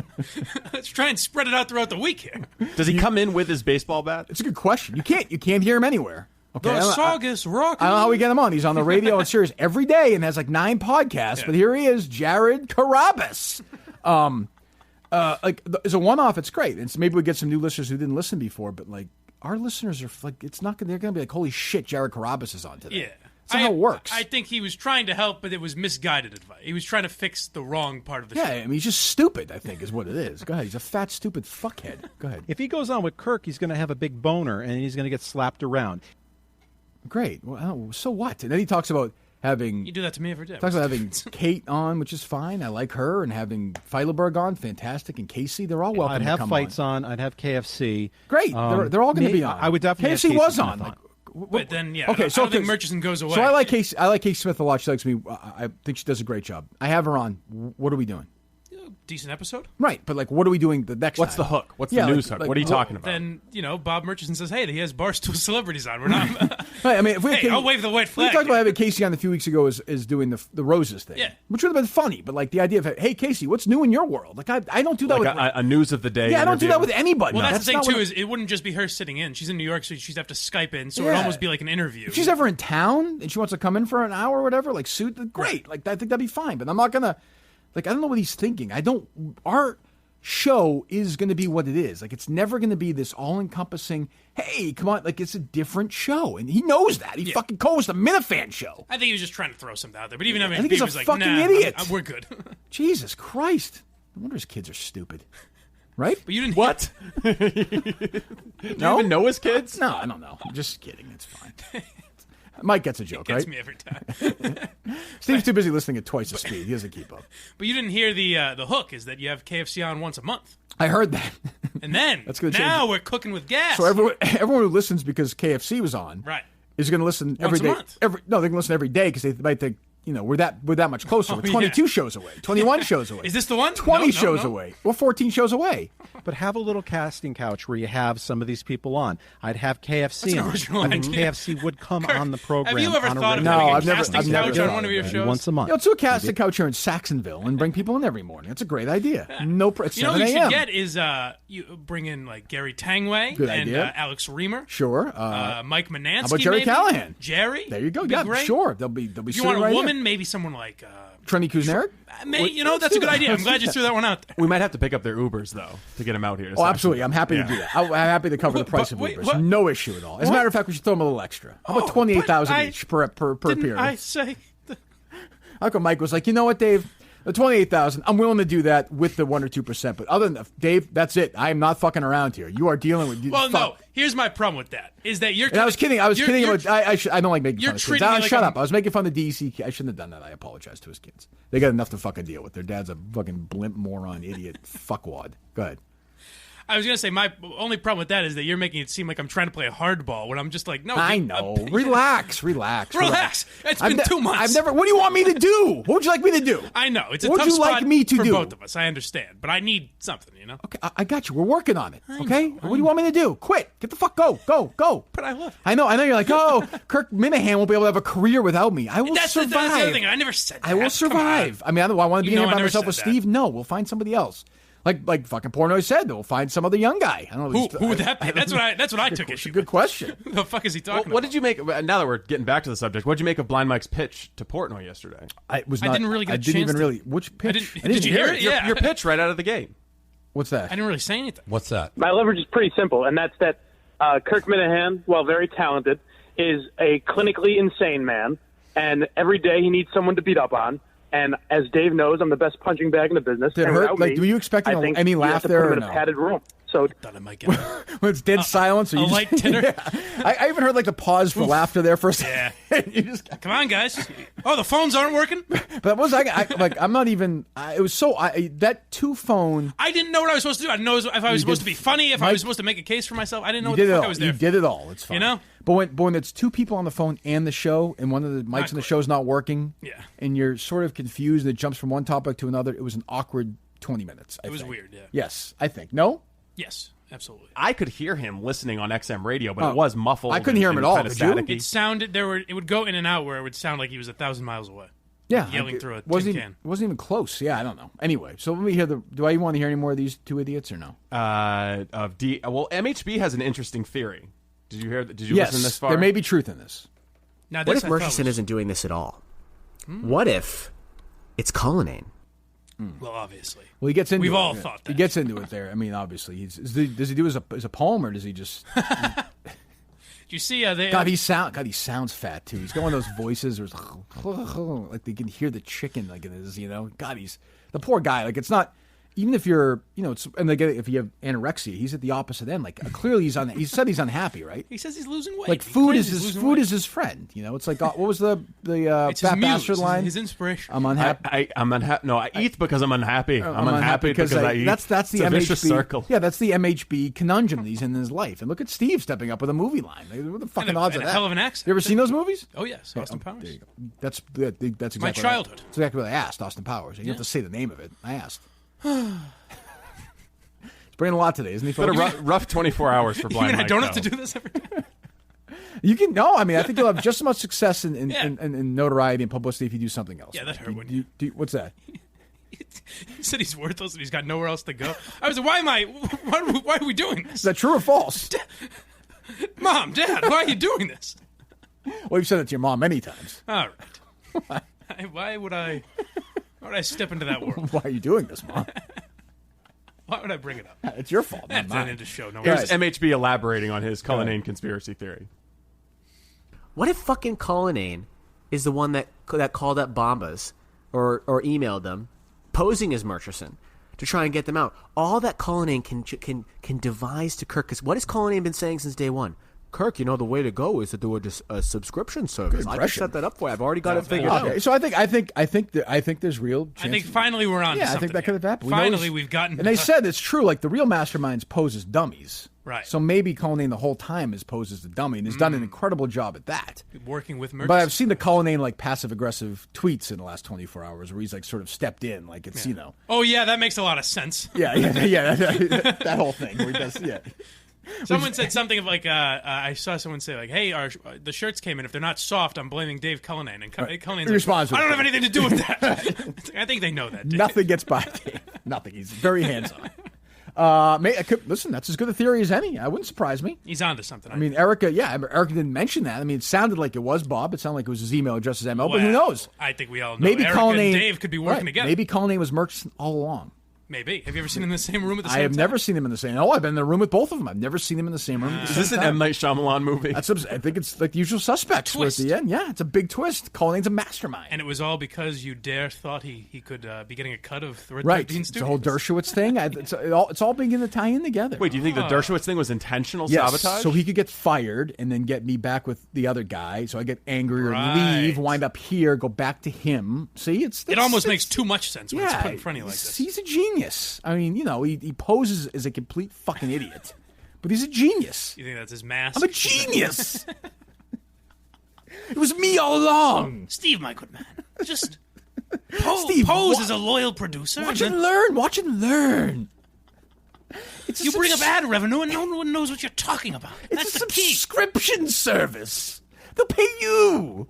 Let's try and spread it out throughout the week here. Does he come in with his baseball bat? It's a good question. You can't hear him anywhere. Okay, the Saugus Rock. I don't know how we get him on. He's on the radio and Sirius every day and has like 9 podcasts. Yeah. But here he is, Jared Carabas. Like, as a one-off, it's great. It's maybe we get some new listeners who didn't listen before. But like, our listeners are like, it's not. They're going to be like, holy shit, Jared Carabas is on today. Yeah. That's how it works. I think he was trying to help, but it was misguided advice. He was trying to fix the wrong part of the show. Yeah, I mean, he's just stupid, I think, is what it is. Go ahead. He's a fat, stupid fuckhead. Go ahead. If he goes on with Kirk, he's going to have a big boner, and he's going to get slapped around. Great. Well, so what? And then he talks about having... You do that to me every day. Talks about having Kate on, which is fine. I like her. And having Feidelberg on, fantastic. And Casey, they're all welcome I'd have to come Fights on. I'd have KFC. Great. They're all going to be on. I would definitely KFC have was on. Like, but then, yeah, okay, I don't think Murchison goes away. So I like Casey. I like Casey Smith a lot. She likes me. I think she does a great job. I have her on. What are we doing? Decent episode, right? But like, what are we doing the next? What's time? the hook? What's the news hook? What are you talking about? Then Bob Murchison says, "Hey, he has Barstool celebrities on. We're not." Right, I mean, if we I'll wave the white flag. We talked about having Casey on a few weeks ago is doing the roses thing, which would have been funny. But like the idea of, hey Casey, what's new in your world? Like I don't do that like with a news of the day. Yeah, I don't do that with anybody. Well, that's the thing too. Is it wouldn't just be her sitting in. She's in New York, so she'd have to Skype in. So it'd almost be like an interview. If she's ever in town and she wants to come in for an hour or whatever, like great. Right. Like I think that'd be fine. But I'm not gonna. Like, I don't know what he's thinking. Our show is going to be what it is. Like, it's never going to be this all-encompassing, hey, come on, like, it's a different show. And he knows that. He fucking co-hosts the Minifan show. I think he was just trying to throw something out there. But even I think he's a was like, fucking nah, idiot. we're good. Jesus Christ. No wonder his kids are stupid. Right? But you didn't What? Do you even know his kids? No, I don't know. I'm just kidding. It's fine. Mike gets a joke, He gets right? me every time. Steve's too busy listening at twice the speed. He doesn't keep up. But you didn't hear the hook is that you have KFC on once a month. I heard that. And then That's gonna now change. we're cooking with gas. So everyone who listens because KFC was on, right, is going to listen every Once a day. month. No, they can listen every day because they might think, we're that much closer. We're 22 shows away, 21 shows away. Is this the one? 20 shows away. We're 14 shows away. But have a little casting couch where you have some of these people on. I'd have KFC That's an original on. I mean, idea. KFC would come on the program. Have you ever on a thought of regular having I've a never- casting I've never couch thought on one of your basis. shows? Once a month. Let's do a casting couch here in Saxonville and bring people in every morning. That's a great idea. No, it's You know 7 what you should a.m. get is you bring in like Gary Tangway Good and idea. Alex Reamer. Sure. Mike Manansky. How about Jerry maybe? Callahan? Jerry. There you go. Would be Yeah, great. sure. They'll be If you sitting want a right woman, here. maybe someone like Trenny Kuzneric? that's a good idea. I'm glad you threw that one out there. We might have to pick up their Ubers though to get them out here. Oh, absolutely. I'm happy to do that. I'm happy to cover the price of wait, Ubers. what? No issue at all. As a matter of fact, we should throw them a little extra. How about 28,000 each per Didn't appearance? I say? How come Mike was like, you know what, Dave? The 28,000, I'm willing to do that with the 1 or 2%. But other than that, Dave, that's it. I am not fucking around here. You are dealing with. Well, no. Here's my problem with that: is that you're. And I was kidding. I was kidding you're- about. I don't like making you're fun of kids. treating me like Shut I'm- up. I was making fun of DEC. I shouldn't have done that. I apologize to his kids. They got enough to fucking deal with. Their dad's a fucking blimp, moron, idiot, fuckwad. Go ahead. I was going to say, my only problem with that is that you're making it seem like I'm trying to play a hardball when I'm just like, no. I know. Relax. It's been 2 months. What do you want me to do? What would you like me to do? I know. It's a what tough would you spot like me to for do? both of us. I understand. But I need something, you know? Okay, I got you. We're working on it. Okay? What do you want me to do? Quit. Get the fuck. Go. But I love it. I know. You're like, oh, Kirk Minihane won't be able to have a career without me. I will survive. That's the other thing. I never said that. I will survive. I mean, I want to be here by myself with that. Steve. No, we'll find somebody else. Like fucking Portnoy said, we'll find some other young guy. I don't know. Who would that be? That's what I took issue with. Good question. Who the fuck is he talking about? What did you make? Now that we're getting back to the subject, what did you make of Blind Mike's pitch to Portnoy yesterday? I didn't really get a chance to. Which pitch? Did you hear it? Yeah. Your pitch right out of the gate. What's that? I didn't really say anything. What's that? My leverage is pretty simple, and that's that Kirk Minihane, while very talented, is a clinically insane man, and every day he needs someone to beat up on. And as Dave knows, I'm the best punching bag in the business. Did it hurt? Like, were you expecting any laugh there or no? A padded room. So when it's dead silence, or you light titter. Yeah. I even heard like the pause for laughter there for a second. Yeah. You just, come on, guys. Oh, the phones aren't working. But that was I'm not even. It was so that 2-phone. I didn't know what I was supposed to do. I didn't know if I was supposed to be funny, if I was supposed to make a case for myself. I didn't know what the fuck I was there. You did it all. It's fine. You know. But when it's 2 people on the phone and the show, and one of the mics on the show is not working, and you're sort of confused, and it jumps from one topic to another, it was an awkward 20 minutes. It was weird, yeah. Yes, I think. No? Yes, absolutely. I could hear him listening on XM radio, but it was muffled. I couldn't hear him at all. Kind of Could you? It sounded it would go in and out where it would sound like he was 1,000 miles away. Yeah, yelling through a wasn't tin can. Wasn't even close. Yeah, I don't know. Anyway, so let me hear do I want to hear any more of these 2 idiots or no? Well, MHB has an interesting theory. Did you hear? Did you yes, listen this far? There may be truth in this. Now, what if Murchison isn't doing this at all? What if it's Cullinane? Well, obviously. Well, he gets into We've it. all thought that. He gets into it there. I mean, obviously. Does he do as a poem, or does he just... You see, God, he sounds fat, too. He's got one of those voices where it's like they can hear the chicken like it is, you know? God, he's... The poor guy, like, it's not... Even if you're, if you have anorexia, he's at the opposite end. Like clearly, he said he's unhappy, right? He says he's losing weight. Like food is his friend. You know, it's like what was the fat bastard line? His inspiration. I'm unhappy. I'm unhappy. No, I eat because I'm unhappy. I'm unhappy because I eat. That's the it's a MHB vicious circle. Yeah, that's the MHB conundrum that he's in his life. And look at Steve stepping up with a movie line. What the fucking odds of that? Hell of an accent. You ever seen those movies? Oh yes, Austin Powers. There you go. That's exactly my childhood. That's exactly what I asked. Austin Powers. You don't have to say the name of it. I asked. Bringing a lot today, isn't he? But a rough 24 hours for Blind Mike. I don't have to do this every day. You can I mean, I think you'll have just as much success in notoriety and publicity if you do something else. Yeah, that hurt. What's that? He said he's worthless and he's got nowhere else to go. I was like, why are we doing this? Is that true or false? Mom, Dad, why are you doing this? Well, you've said it to your mom many times. All right. Why would I step into that world? Why are you doing this, Mom? Why would I bring it up? It's your fault. That's not into show. No, here's MHB elaborating on his Cullinane conspiracy theory. What if fucking Cullinane is the one that called up Bombas or emailed them, posing as Murchison to try and get them out? All that Cullinane can devise to Kirk. Because what has Cullinane been saying since day one? Kirk, the way to go is to do a subscription service. I just set that up for you. I've already got it figured out. So I think there's real chance. I think finally we're on. Yeah, I think that could have happened. Finally, we've gotten. And they said it's true. Like the real masterminds pose as dummies. Right. So maybe Cullinane the whole time has posed as the dummy and has done an incredible job at that. Working with Murchison. But I've seen the Cullinane like passive aggressive tweets in the last 24 hours where he's like sort of stepped in, like it's Oh yeah, that makes a lot of sense. Yeah. That whole thing where he does. Yeah. Someone said something of like, I saw someone say like, "Hey, the shirts came in. If they're not soft, I'm blaming Dave Cullinane." And Cullinane's like, "I don't have anything to do with that." I think they know that. Dave. Nothing gets by Dave. Nothing. He's very hands-on. Listen, that's as good a theory as any. It wouldn't surprise me. He's onto something. I mean, Erica didn't mention that. I mean, it sounded like it was Bob. It sounded like it was his email address as ML, but who knows? I think we all know. Maybe Erica and Dave could be working together. Maybe Cullinane was Murchison all along. Maybe. Have you ever seen him in the same room at the same time? I have never seen him in the same. Oh, I've been in the room with both of them. I've never seen him in the same room. Is this an M. Night Shyamalan movie? I think it's like The Usual Suspects. At the end, yeah, it's a big twist. Cullinane's a mastermind, and it was all because you thought he could be getting a cut of the Red right. 13 It's the whole Dershowitz thing. It's all beginning to tie in together. Wait, do you think the Dershowitz thing was intentional sabotage? So he could get fired and then get me back with the other guy. So I get angry or leave, wind up here, go back to him. See, it almost makes too much sense when it's put in front of you like this. He's a genius. genius. I mean, he poses as a complete fucking idiot, but he's a genius. You think that's his mask? I'm a genius. It was me all along. Steve, my good man, just pose as a loyal producer. Watch and learn. Watch and learn. You bring up ad revenue and no one knows what you're talking about. That's the key. Subscription service. They'll pay you.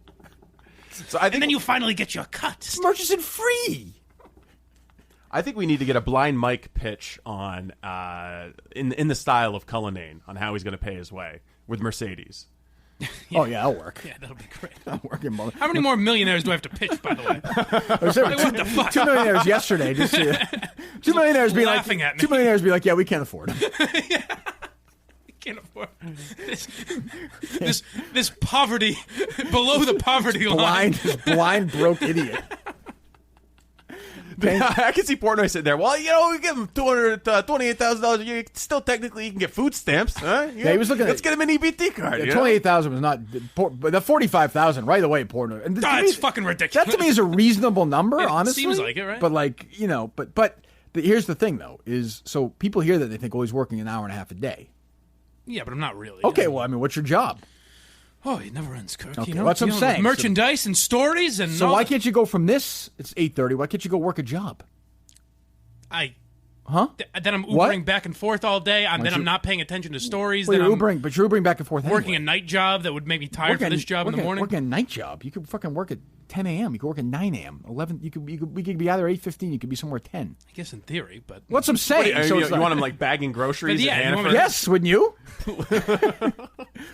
And then you finally get your cut. Murchison free. I think we need to get a blind Mike pitch on in the style of Cullinane on how he's going to pay his way with Mercedes. Oh, yeah, that'll work. Yeah, that'll be great. That'll work. How many more millionaires do I have to pitch, by the way? What the fuck? 2 millionaires yesterday. Just 2 millionaires be laughing at me. 2 millionaires be like, yeah, we can't afford them. We can't afford this poverty below the poverty line. Blind, broke idiot. I can see Portnoy sitting there. Well, we give him $28,000 a year. Still, technically, you can get food stamps. Huh? Yeah, he was looking. Let's get him an EBT card. Yeah, 28,000 was not, but the 45,000 right away. Portnoy. And it's fucking ridiculous. That to me is a reasonable number. Honestly, seems like it, right? But but here's the thing though: is so people hear that they think, he's working an hour and a half a day. Yeah, but I'm not really. Okay, well, I mean, what's your job? Oh, it never ends, Kirk. Okay, that's what I'm saying. Merchandise and stories and. So why can't you go from this? It's 8:30. Why can't you go work a job? Then I'm Ubering What? back and forth all day. I'm not paying attention to stories. Well, then you're I'm Ubering back and forth. working anyway. a night job that would make me tired for this job in the morning. Working a night job. You could fucking work at 10 a.m. You could work at 9 a.m. 11. We could be either 8:15. You could be somewhere 10. I guess in theory, but what's I'm saying? You want him like bagging groceries? Yeah, at you want Hannaford? Yes, wouldn't you?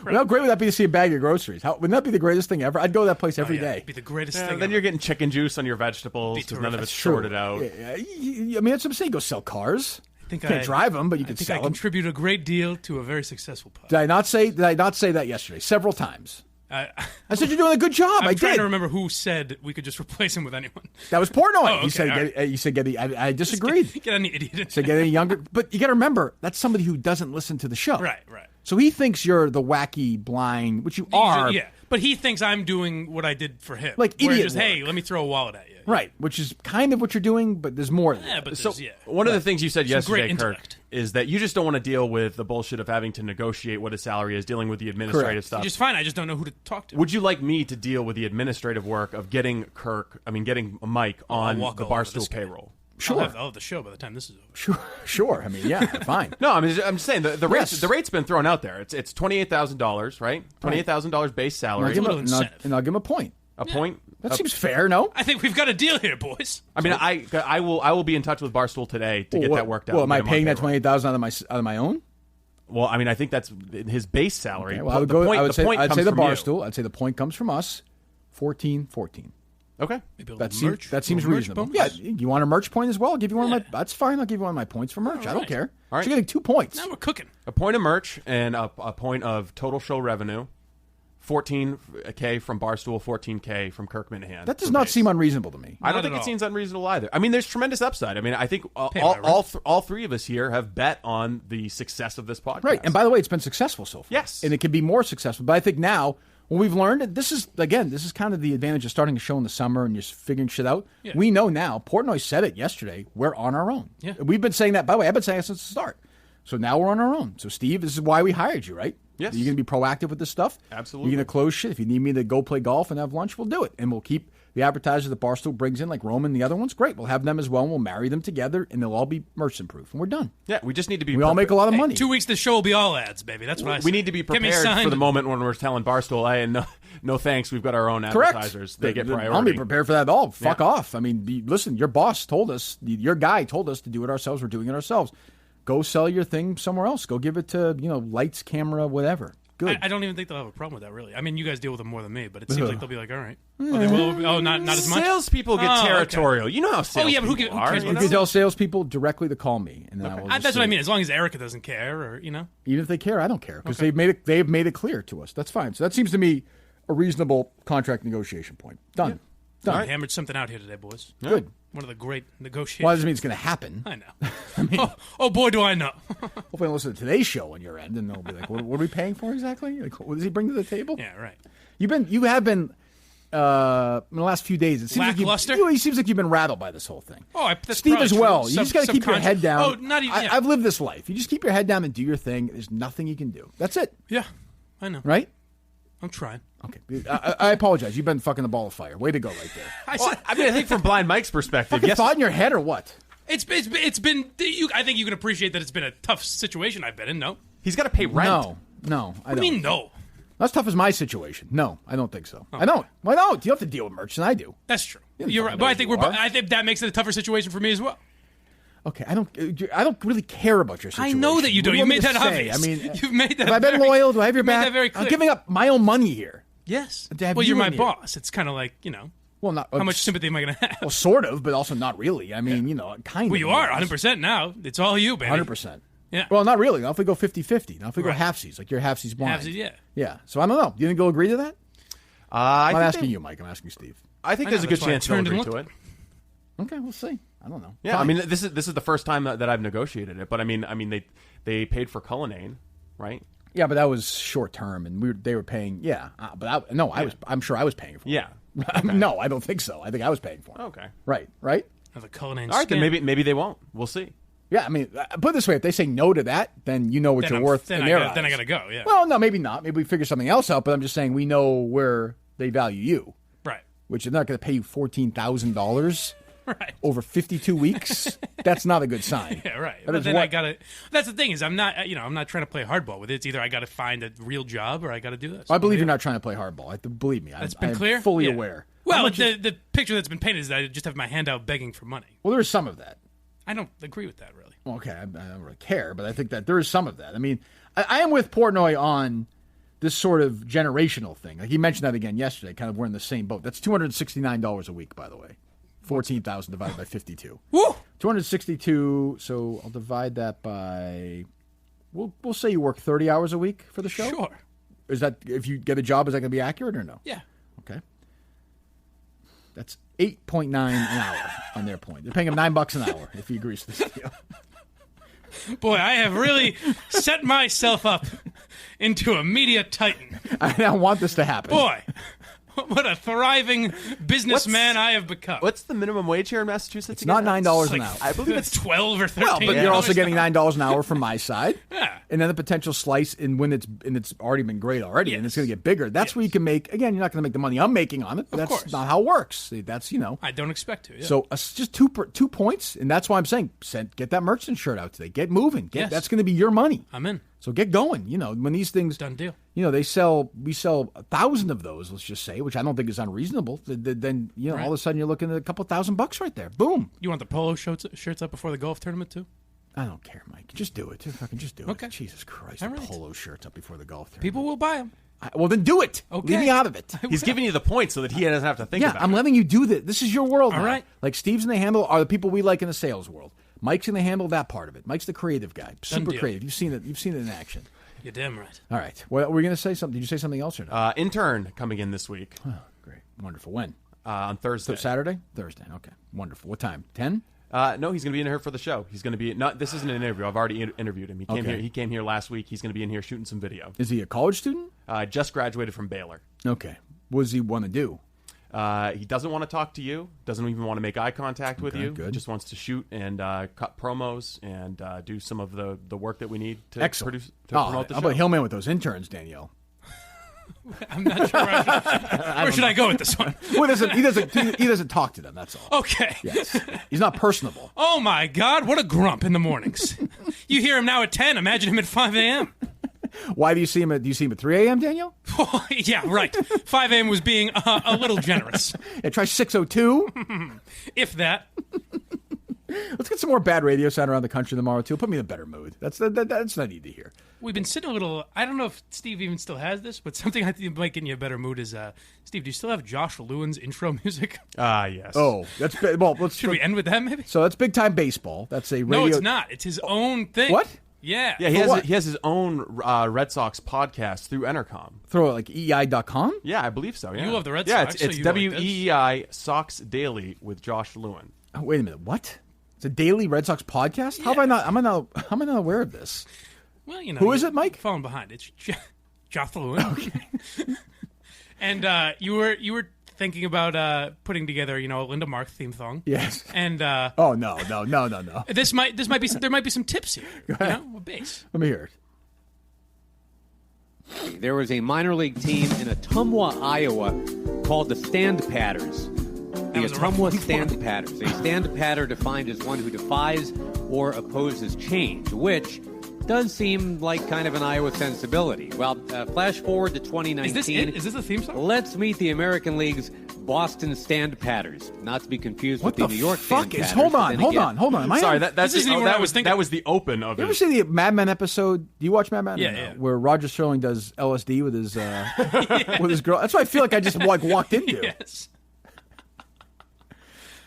How great would that be to see a bag of groceries? Wouldn't that be the greatest thing ever? I'd go to that place every day. It'd be the greatest thing. Then ever. you're getting chicken juice on your vegetables because none of it's sorted out. Yeah, I mean, that's what I'm saying. Go sell cars. I can't drive them, but you can sell them. I contribute a great deal to a very successful pod. Did I not say that yesterday? Several times. I said you're doing a good job. I'm trying to remember who said we could just replace him with anyone. That was Portnoy. Oh, okay, You said I disagreed. Get any idiot. Said get any younger. But you got to remember, that's somebody who doesn't listen to the show. Right. So he thinks you're the wacky, blind, which you are. Yeah, but he thinks I'm doing what I did for him. Like idiot just, hey, let me throw a wallet at you. Right, which is kind of what you're doing, but there's more than that. But one of the things you said yesterday, Kirk, intellect. is that you just don't want to deal with the bullshit of having to negotiate what his salary is, dealing with the administrative stuff. Just fine. I just don't know who to talk to. Would you like me to deal with the administrative work of getting Mike on the Barstool payroll? Sure. I'll have the show by the time this is over. Sure. I mean, yeah, fine. No, I'm just saying the rate's been thrown out there. It's $28,000, right? $28,000 base salary. And I'll give him a point. A point. That seems fair, no? I think we've got a deal here, boys. I mean, I will be in touch with Barstool today to get that worked out. Well, am I paying that $28,000 out of my own? Well, I mean, I think that's his base salary. Okay, well, I'd say the Barstool. I'd say the point comes from us. 14. Okay, that seems reasonable. Yeah, you want a merch point as well? I'll give you one of my. That's fine. I'll give you one of my points for merch. I don't care. All right, so you're getting 2 points. Now we're cooking. A point of merch and a point of total show revenue. $14K from Barstool, $14K from Kirk Minihane. That does not seem unreasonable to me. I don't think it seems unreasonable either. I mean, there's tremendous upside. I mean, I think all three of us here have bet on the success of this podcast. Right, and by the way, it's been successful so far. Yes, and it can be more successful. But I think now, what we've learned, and this is kind of the advantage of starting a show in the summer and just figuring shit out. Yeah. We know now. Portnoy said it yesterday. We're on our own. Yeah. We've been saying that. By the way, I've been saying it since the start. So now we're on our own. So Steve, this is why we hired you, right? Yes. You're going to be proactive with this stuff? Absolutely. You're going to close shit. If you need me to go play golf and have lunch, we'll do it. And we'll keep the advertisers that Barstool brings in, like Roman and the other ones. Great. We'll have them as well, and we'll marry them together, and they'll all be merchant-proof. And we're done. Yeah, we just need to be... We all make a lot of money. 2 weeks, the show will be all ads, baby. That's what I say. We need to be prepared for the moment when we're telling Barstool, hey, no thanks, we've got our own advertisers. They get priority. I'll be prepared for that at all. Fuck off. I mean, listen, your boss told us, your guy told us to do it ourselves. We're doing it ourselves. Go sell your thing somewhere else. Go give it to, lights, camera, whatever. Good. I don't even think they'll have a problem with that, really. I mean, you guys deal with them more than me, but it seems like they'll be like, all right. Not as much? Salespeople get territorial. Okay. You know how salespeople but who are. You can tell salespeople directly to call me. And then I will that's what I mean. As long as Erica doesn't care, or, Even if they care, I don't care. Because they've made it clear to us. That's fine. So that seems to me a reasonable contract negotiation point. Done. Yeah. Done. Right. Hammered something out here today, boys. Yeah. Good. One of the great negotiations. Well, that doesn't mean it's going to happen. I know. I mean, oh boy, do I know. Hopefully, they'll listen to today's show on your end, and they'll be like, "What are we paying for exactly? Like, what does he bring to the table?" Yeah, right. You have been in the last few days. It seems lackluster? it seems like you've been rattled by this whole thing. Oh, that's Steve probably as well. true. You just got to keep your head down. Oh, not even. Yeah. I've lived this life. You just keep your head down and do your thing. There's nothing you can do. That's it. Yeah, I know. Right? I'm trying. Okay. I apologize. You've been fucking a ball of fire. Way to go right there. I think from Blind Mike's perspective, fucking thought in your head or what? It's been. I think you can appreciate that it's been a tough situation I've been in. No, he's got to pay rent. No, I don't. What do you mean no? Not as tough as my situation. No, I don't think so. I don't. Why don't? You have to deal with merch, and I do. That's true. You're right, but I think that makes it a tougher situation for me as well. Okay, I don't really care about your situation. I know that you don't. You made that obvious. I mean, you've made that. Have I been loyal? Do I have your back? Made that very clear. I'm giving up my own money here. Yes. Well, you're my boss. It's kind of like, Well, not how much sympathy am I going to have? Well, sort of, but also not really. I mean, kind of. Well, you are 100% now. It's all you, baby. 100%. Yeah. Well, not really. Now if we go 50-50. Now if we go halfsies, like you're halfsies blind. Halfsies, yeah. Yeah. So I don't know. Do you think they'll agree to that? I'm not asking you, Mike. I'm asking Steve. I think there's a good chance they'll agree to it. Okay, we'll see. I don't know. Yeah, Fine. I mean, this is the first time that I've negotiated it, but I mean, they paid for Cullinane, right? Yeah, but that was short term, and they were paying. Yeah, but I'm sure I was paying for it. Yeah. Okay. No, I don't think so. I think I was paying for it. Okay. Right. Have a Cullinane. All right, then maybe they won't. We'll see. Yeah, I mean, put it this way: if they say no to that, then you know what you're worth in their eyes. Then I got to go. Yeah. Well, no, maybe not. Maybe we figure something else out. But I'm just saying we know where they value you. Right. Which is not going to pay you $14,000. Right. Over 52 weeks. That's not a good sign. Yeah, right. But then I gotta. That's the thing is, I'm not trying to play hardball with it. It's either I got to find a real job or I got to do this. I believe you're not trying to play hardball. Believe me, that's been clear. Fully aware. Well, the picture that's been painted is that I just have my hand out begging for money. Well, there is some of that. I don't agree with that, really. Okay, I don't really care, but I think that there is some of that. I mean, I am with Portnoy on this sort of generational thing. Like he mentioned that again yesterday. Kind of we're in the same boat. That's $269 a week, by the way. 14,000 divided by 52. Woo! 262. So I'll divide that by. We'll say you work 30 hours a week for the show. Sure. Is that if you get a job? Is that going to be accurate or no? Yeah. Okay. That's 8.9 an hour on their point. They're paying him $9 an hour if he agrees to this deal. Boy, I have really set myself up into a media titan. I don't want this to happen. Boy. What a thriving businessman I have become. What's the minimum wage here in Massachusetts? It's not $9 an hour. I believe it's 12 or 13. Well, but you're also getting $9 an hour from my side. Yeah. And then the potential slice when it's already been great already, and it's going to get bigger. That's where you can make. Again, you're not going to make the money I'm making on it. That's course. not how it works. That's I don't expect to. Yeah. So just 2 points, and that's why I'm saying get that merchant shirt out today. Get moving. That's going to be your money. I'm in. So get going. When these things done deal. We sell 1,000 of those. Let's just say, which I don't think is unreasonable. Then right. All of a sudden you're looking at a couple $1,000 right there. Boom. You want the polo shirts up before the golf tournament too? I don't care, Mike. Just do it. Just do it. Okay. Jesus Christ. All right. Polo shirts up before the golf tournament. People will buy them. Well, then do it. Okay. Leave me out of it. He's giving you the point so that he doesn't have to think about it. I'm letting you do this. This is your world All now. right. Like Steve's in the handle are the people we like in the sales world. Mike's in the handle that part of it. Mike's the creative guy. Super creative. You've seen it. You've seen it in action. You're damn right. All right. Well, we're going to say something. Did you say something else or not? Intern coming in this week. Oh, great. Wonderful. When? On Thursday. So Saturday? Thursday. Okay. Wonderful. What time? 10? No, he's going to be in here for the show. He's going to be this isn't an interview. I've already interviewed him. He came here last week. He's going to be in here shooting some video. Is he a college student? Just graduated from Baylor. Okay. What does he want to do? He doesn't want to talk to you. Doesn't even want to make eye contact with you. Good. Just wants to shoot and cut promos and do some of the work that we need to Excellent. promote the show. How about Hillman with those interns, Danielle? I'm not sure where should I go with this one. Well, he doesn't talk to them. That's all. Okay. Yes. He's not personable. Oh my God! What a grump in the mornings. You hear him now at 10. Imagine him at 5 a.m. Why do you see him at 3 a.m., Daniel? Oh, yeah, right. 5 a.m. was being a little generous. Yeah, try 6:02. If that. Let's get some more bad radio sound around the country tomorrow, too. Put me in a better mood. That's what I need to hear. We've been sitting a little... I don't know if Steve even still has this, but something I think might get in you a better mood is... Steve, do you still have Josh Lewin's intro music? Yes. Oh, that's... Well, Should we end with that, maybe? So that's Big Time Baseball. That's a radio... No, it's not. It's his own thing. What? Yeah. Yeah, he has his own Red Sox podcast through Entercom. Through like EI.com? Yeah, I believe so. Yeah. You love the Red Sox. Sox. Yeah, it's WEEI Sox Daily with Josh Lewin. Oh, wait a minute. What? It's a daily Red Sox podcast? Yeah. How am I not aware of this? Well, who is it, Mike? Falling behind. It's Josh Lewin. Okay. And you were thinking about putting together, a Linda Mark theme song. Yes. And oh no. There might be some tips here. A bass. Let me hear it. There was a minor league team in Ottumwa, Iowa, called the Stand Patters. The Ottumwa Stand Patters. A stand patter defined as one who defies or opposes change, which does seem like kind of an Iowa sensibility. Well, flash forward to 2019. Is this a theme song? Let's meet the American League's Boston Stand Patters, not to be confused with the New York Stand Patters. Hold on. Am I sorry, that was the open of it. You ever see the Mad Men episode? Do you watch Mad Men? Yeah. Where Roger Sterling does LSD with his with his girl. That's what I feel like I just walked into. Yes.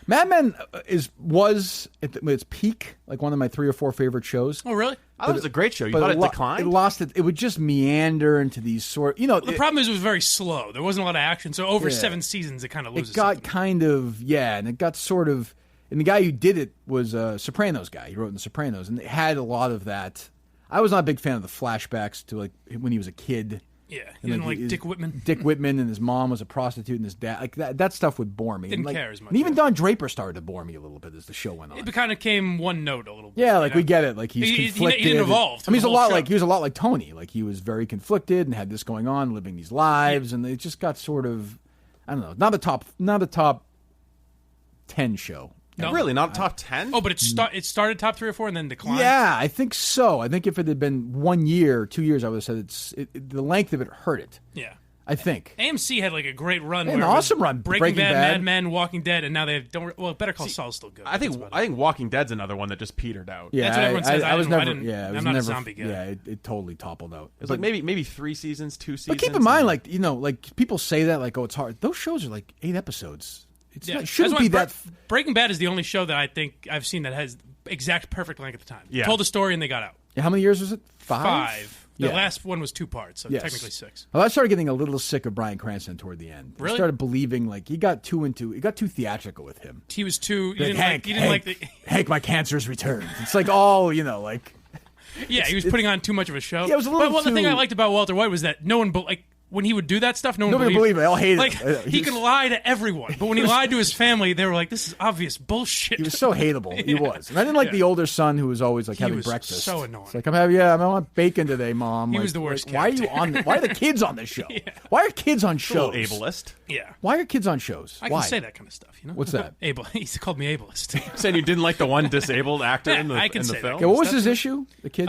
Mad Men was at its peak, like one of my 3 or 4 favorite shows. Oh, really? I thought it was a great show. You thought it declined? It lost it. It would just meander into these sort. The problem is it was very slow. There wasn't a lot of action. So over 7 seasons, it kind of loses. It got and it got sort of. And the guy who did it was a Sopranos guy. He wrote in The Sopranos, and it had a lot of that. I was not a big fan of the flashbacks to like when he was a kid. Yeah, he didn't like Dick Whitman. Dick Whitman and his mom was a prostitute, and his dad like that stuff would bore me. Didn't care as much. And even Don Draper started to bore me a little bit as the show went on. It kind of came one note a little bit. Yeah, we get it. Like he's conflicted. He didn't evolve. He was a lot like Tony. Like he was very conflicted and had this going on, living these lives, and it just got sort of, I don't know, not the top 10 show. No, really, not top 10? Oh, but it started top 3 or 4 and then declined? Yeah, I think so. I think if it had been 1 year, 2 years, I would have said the length of it hurt it. Yeah. I think. AMC had like a great run. An awesome run. Breaking Bad, Mad Men, Walking Dead, and now they don't. Well, Better Call Saul's still good. I think Walking Dead's another one that just petered out. Yeah, that's what everyone says. I'm not a zombie guy. Yeah, it totally toppled out. It's like maybe 3 seasons, 2 seasons. But keep in mind, like people say that like, oh, it's hard. Those shows are like 8 episodes. It shouldn't be that. Breaking Bad is the only show that I think I've seen that has exact perfect length at the time. Yeah. Told a story and they got out. Yeah, how many years was it? 5. The last one was 2 parts, so technically 6. Well, I started getting a little sick of Bryan Cranston toward the end. Really? I started believing like he got too theatrical with him. He was too. Hank, my cancer's returned. It's like all like. Yeah, he was putting on too much of a show. Yeah, it was a little. But the thing I liked about Walter White was that no one when he would do that stuff, nobody believed it. They all hated it. He could lie to everyone, but when he lied to his family, they were like, "This is obvious bullshit." He was so hateable. He was, and I didn't like the older son who was always like having breakfast. So annoying. It's like I want bacon today, Mom. He was the worst. Like, why are you on? Why are the kids on this show? Why are kids on shows? Ableist. Yeah. Why are kids on shows? I can say that kind of stuff. What's that? He called me ableist. Saying you didn't like the one disabled actor in the film. Okay, what was his issue? The kid.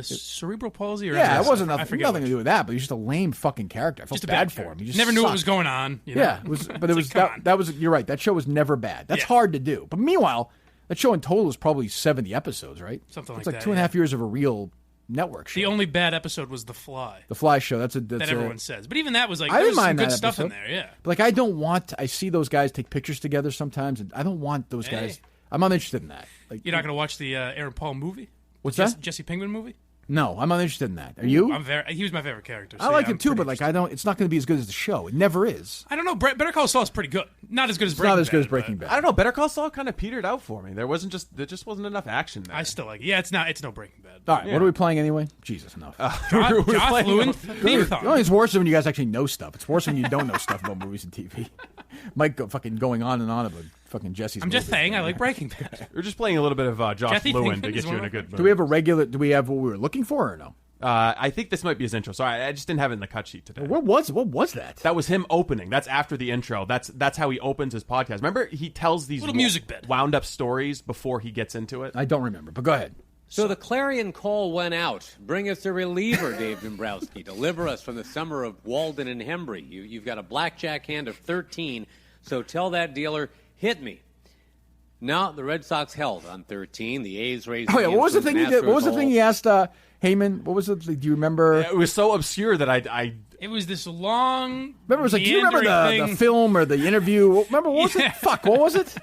Cerebral palsy. Or it wasn't nothing to do with that. But he was just a lame fucking character. I felt bad for him. He just never knew sucked. what was going on. Yeah, it was, but it was that was. You're right. That show was never bad. That's hard to do. But meanwhile, that show in total is probably 70 episodes, right? Something it's like like that. 2.5 years of a real network show. The only bad episode was The Fly. The Fly show. That's that everyone says. But even that was like I didn't there was mind some good that stuff episode. in there. Yeah. But like I don't want. I see those guys take pictures together sometimes, and I don't want those guys. I'm not interested in that. Like, you're not going to watch the Aaron Paul movie? What's that? Jesse Pinkman movie? No, I'm not interested in that. Are you? He was my favorite character. So I like him too, but like I don't. It's not going to be as good as the show. It never is. I don't know. Better Call Saul is pretty good. Not as good as Breaking Bad. Not as good as Breaking Bad. I don't know. Better Call Saul kind of petered out for me. There just wasn't enough action there. I still like it. Yeah, it's no Breaking Bad. All right, what are we playing anyway? Jesus, enough. Josh Lewin theme song. It's worse when you guys actually know stuff. It's worse when you don't know stuff about movies and TV. Mike fucking going on and on about fucking Jesse's. I'm just saying I like Breaking Bad. We're just playing a little bit of Josh Lewin to get you in a good mood. Do we have a regular? Do we have what we were looking for or no? I think this might be his intro. Sorry, I just didn't have it in the cut sheet today. What was that? That was him opening. That's after the intro. That's how he opens his podcast. Remember, he tells these little music bed wound up stories before he gets into it. I don't remember, but go ahead. So the clarion call went out. Bring us a reliever, Dave Dombrowski. Deliver us from the summer of Walden and Hembry. You've got a blackjack hand of 13, so tell that dealer, hit me. Now the Red Sox held on 13. The A's raised. Oh yeah, what was the thing he did? What was the thing he asked Heyman? What was it? Do you remember? It was so obscure that I. It was this long. Remember, it was like, do you remember the film or the interview? Remember what was it? Fuck, what was it?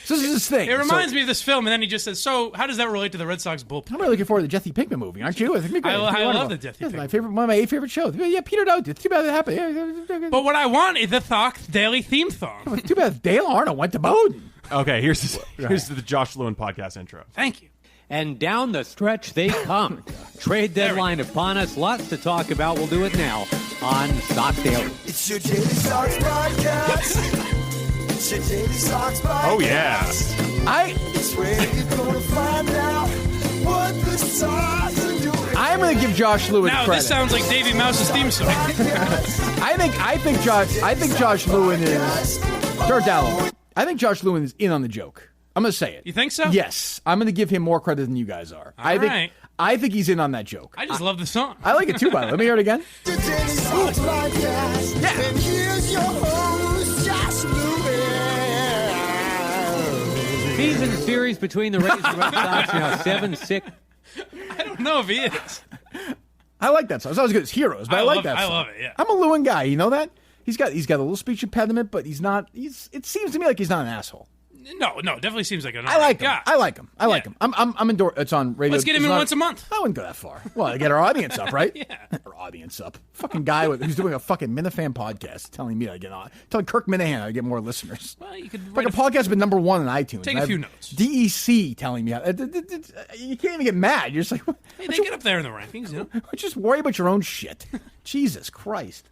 So this is his thing. It reminds me of this film, and then he just says, "So, how does that relate to the Red Sox bullpen?" I'm really looking forward to the Jesse Pinkman movie, aren't you? I love the Jesse Pinkman. One of my 8 favorite shows. Yeah, petered out. It's too bad it happened. But what I want is the Sox daily theme song. It's too bad Dale Arnold went to Bowden. Okay, here's the Josh Lewin podcast intro. Thank you. And down the stretch they come. Trade deadline upon us. Lots to talk about. We'll do it now on Sox Daily. It's your Daily Sox podcast. It's your Daily Sox podcast. Oh, yeah. It's where you're going to find out what the Sox are doing. I'm going to give Josh Lewin now, credit. This sounds like Davey Mouse's theme song. I think Josh Lewin is Jardallo. I think Josh Lewin is in on the joke. I'm going to say it. You think so? Yes. I'm going to give him more credit than you guys are. I think he's in on that joke. I just love the song. I like it too, by the way. Let me hear it again. The Daily Sox podcast. Yeah. And here's your host, Josh Lewin. Season series between the Rays and Red Sox, 7-6. I don't know if he is. I like that song. It's not as good as Heroes, but I like that song. I love it, yeah. I'm a Lewin guy. You know that? He's got a little speech impediment, but he's not. It seems to me like he's not an asshole. No, definitely seems like an I like him. guy. I like him. I'm endorsed. It's on radio. Let's get him in once a month. I wouldn't go that far. Well, I get our audience up, right? Yeah. Our audience up. Fucking guy who's doing a fucking Minifan podcast telling me I get on. Telling Kirk Minihane I get more listeners. Well, you could like a podcast has been number 1 on iTunes. Take a few notes. DEC telling me you can't even get mad. You're just like, hey, they get up there in the rankings, you know. Just worry about your own shit. Jesus Christ.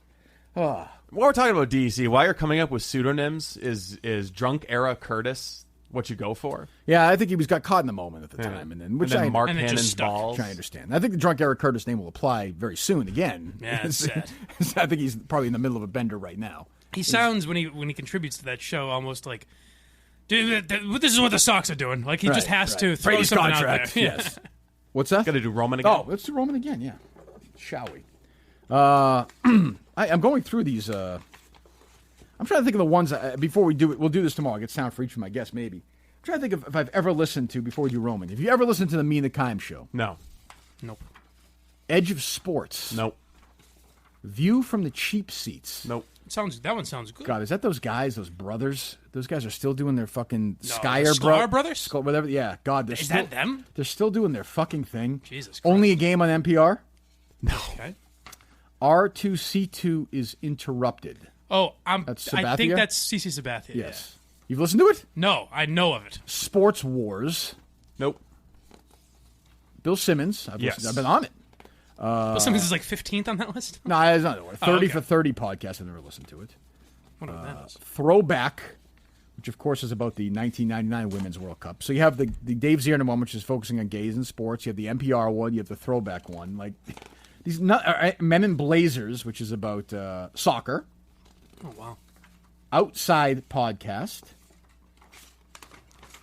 While we're talking about DEC, why you're coming up with pseudonyms is Drunk Era Curtis what you go for? Yeah, I think he got caught in the moment at the time, and then Mark Hannon's balls. I understand. I think the Drunk Eric Curtis name will apply very soon again. Yeah, it's sad. I think he's probably in the middle of a bender right now. He sounds when he contributes to that show almost like, dude, this is what the Sox are doing. Like he just has to throw Brady's something contract. out there. Yes. What's that? Got to do Roman again. Oh, let's do Roman again. Yeah, shall we? I'm going through these. I'm trying to think of the ones before we do it. We'll do this tomorrow. I'll get sound for each from my guests, maybe. I'm trying to think of if I've ever listened to before we do Roman. Have you ever listened to the Me and the Kime show? No. Nope. Edge of Sports. Nope. View from the Cheap Seats. Nope. That one sounds good. God, is that those guys, those brothers? Those guys are still doing their fucking Sklar brothers? Whatever. Yeah, God. Is that them? They're still doing their fucking thing. Jesus Christ. Only a game on NPR? No. Okay. R2C2 is interrupted. Oh, I Sabathia? think that's CC Sabathia. Yes. Yeah. You've listened to it? No, I know of it. Sports Wars. Nope. Bill Simmons. I've been on it. Bill Simmons is like 15th on that list? No, it's not. 30 for 30 podcast. I've never listened to it. Wonder what that is. Throwback, which of course is about the 1999 Women's World Cup. So you have the Dave Zierner one, which is focusing on gays and sports. You have the NPR one. You have the Throwback one. Like these Men in Blazers, which is about soccer. Oh, wow. Outside podcast.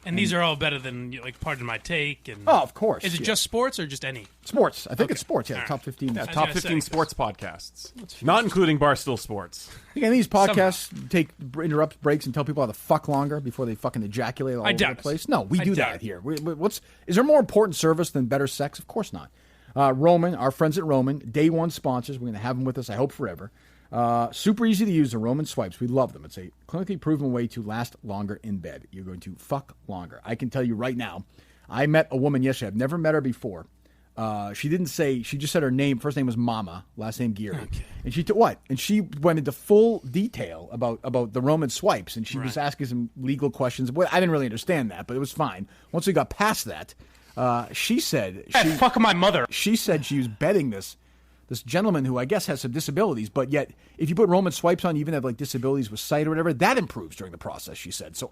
And these are all better than, like, Pardon My Take. And of course. Is it just sports or just any? Sports. I think it's sports. Yeah, top 15. Yeah, top 15 sports podcasts. Not including Barstool Sports. And these podcasts interrupt breaks and tell people how to fuck longer before they fucking ejaculate all over the place. No, we do that here. Is there more important service than better sex? Of course not. Roman, our friends at Roman, day one sponsors. We're going to have them with us, I hope, forever. Super easy to use, the Roman swipes. We love them. It's a clinically proven way to last longer in bed. You're going to fuck longer. I can tell you right now, I met a woman yesterday. I've never met her before. She just said her name. First name was Mama, last name Geary. Okay. And she And she went into full detail about the Roman swipes, and she was asking some legal questions. I didn't really understand that, but it was fine. Once we got past that, she said... fuck my mother. She said she was betting this gentleman who I guess has some disabilities, but yet if you put Roman swipes on, you even have like disabilities with sight or whatever, that improves during the process, she said. So,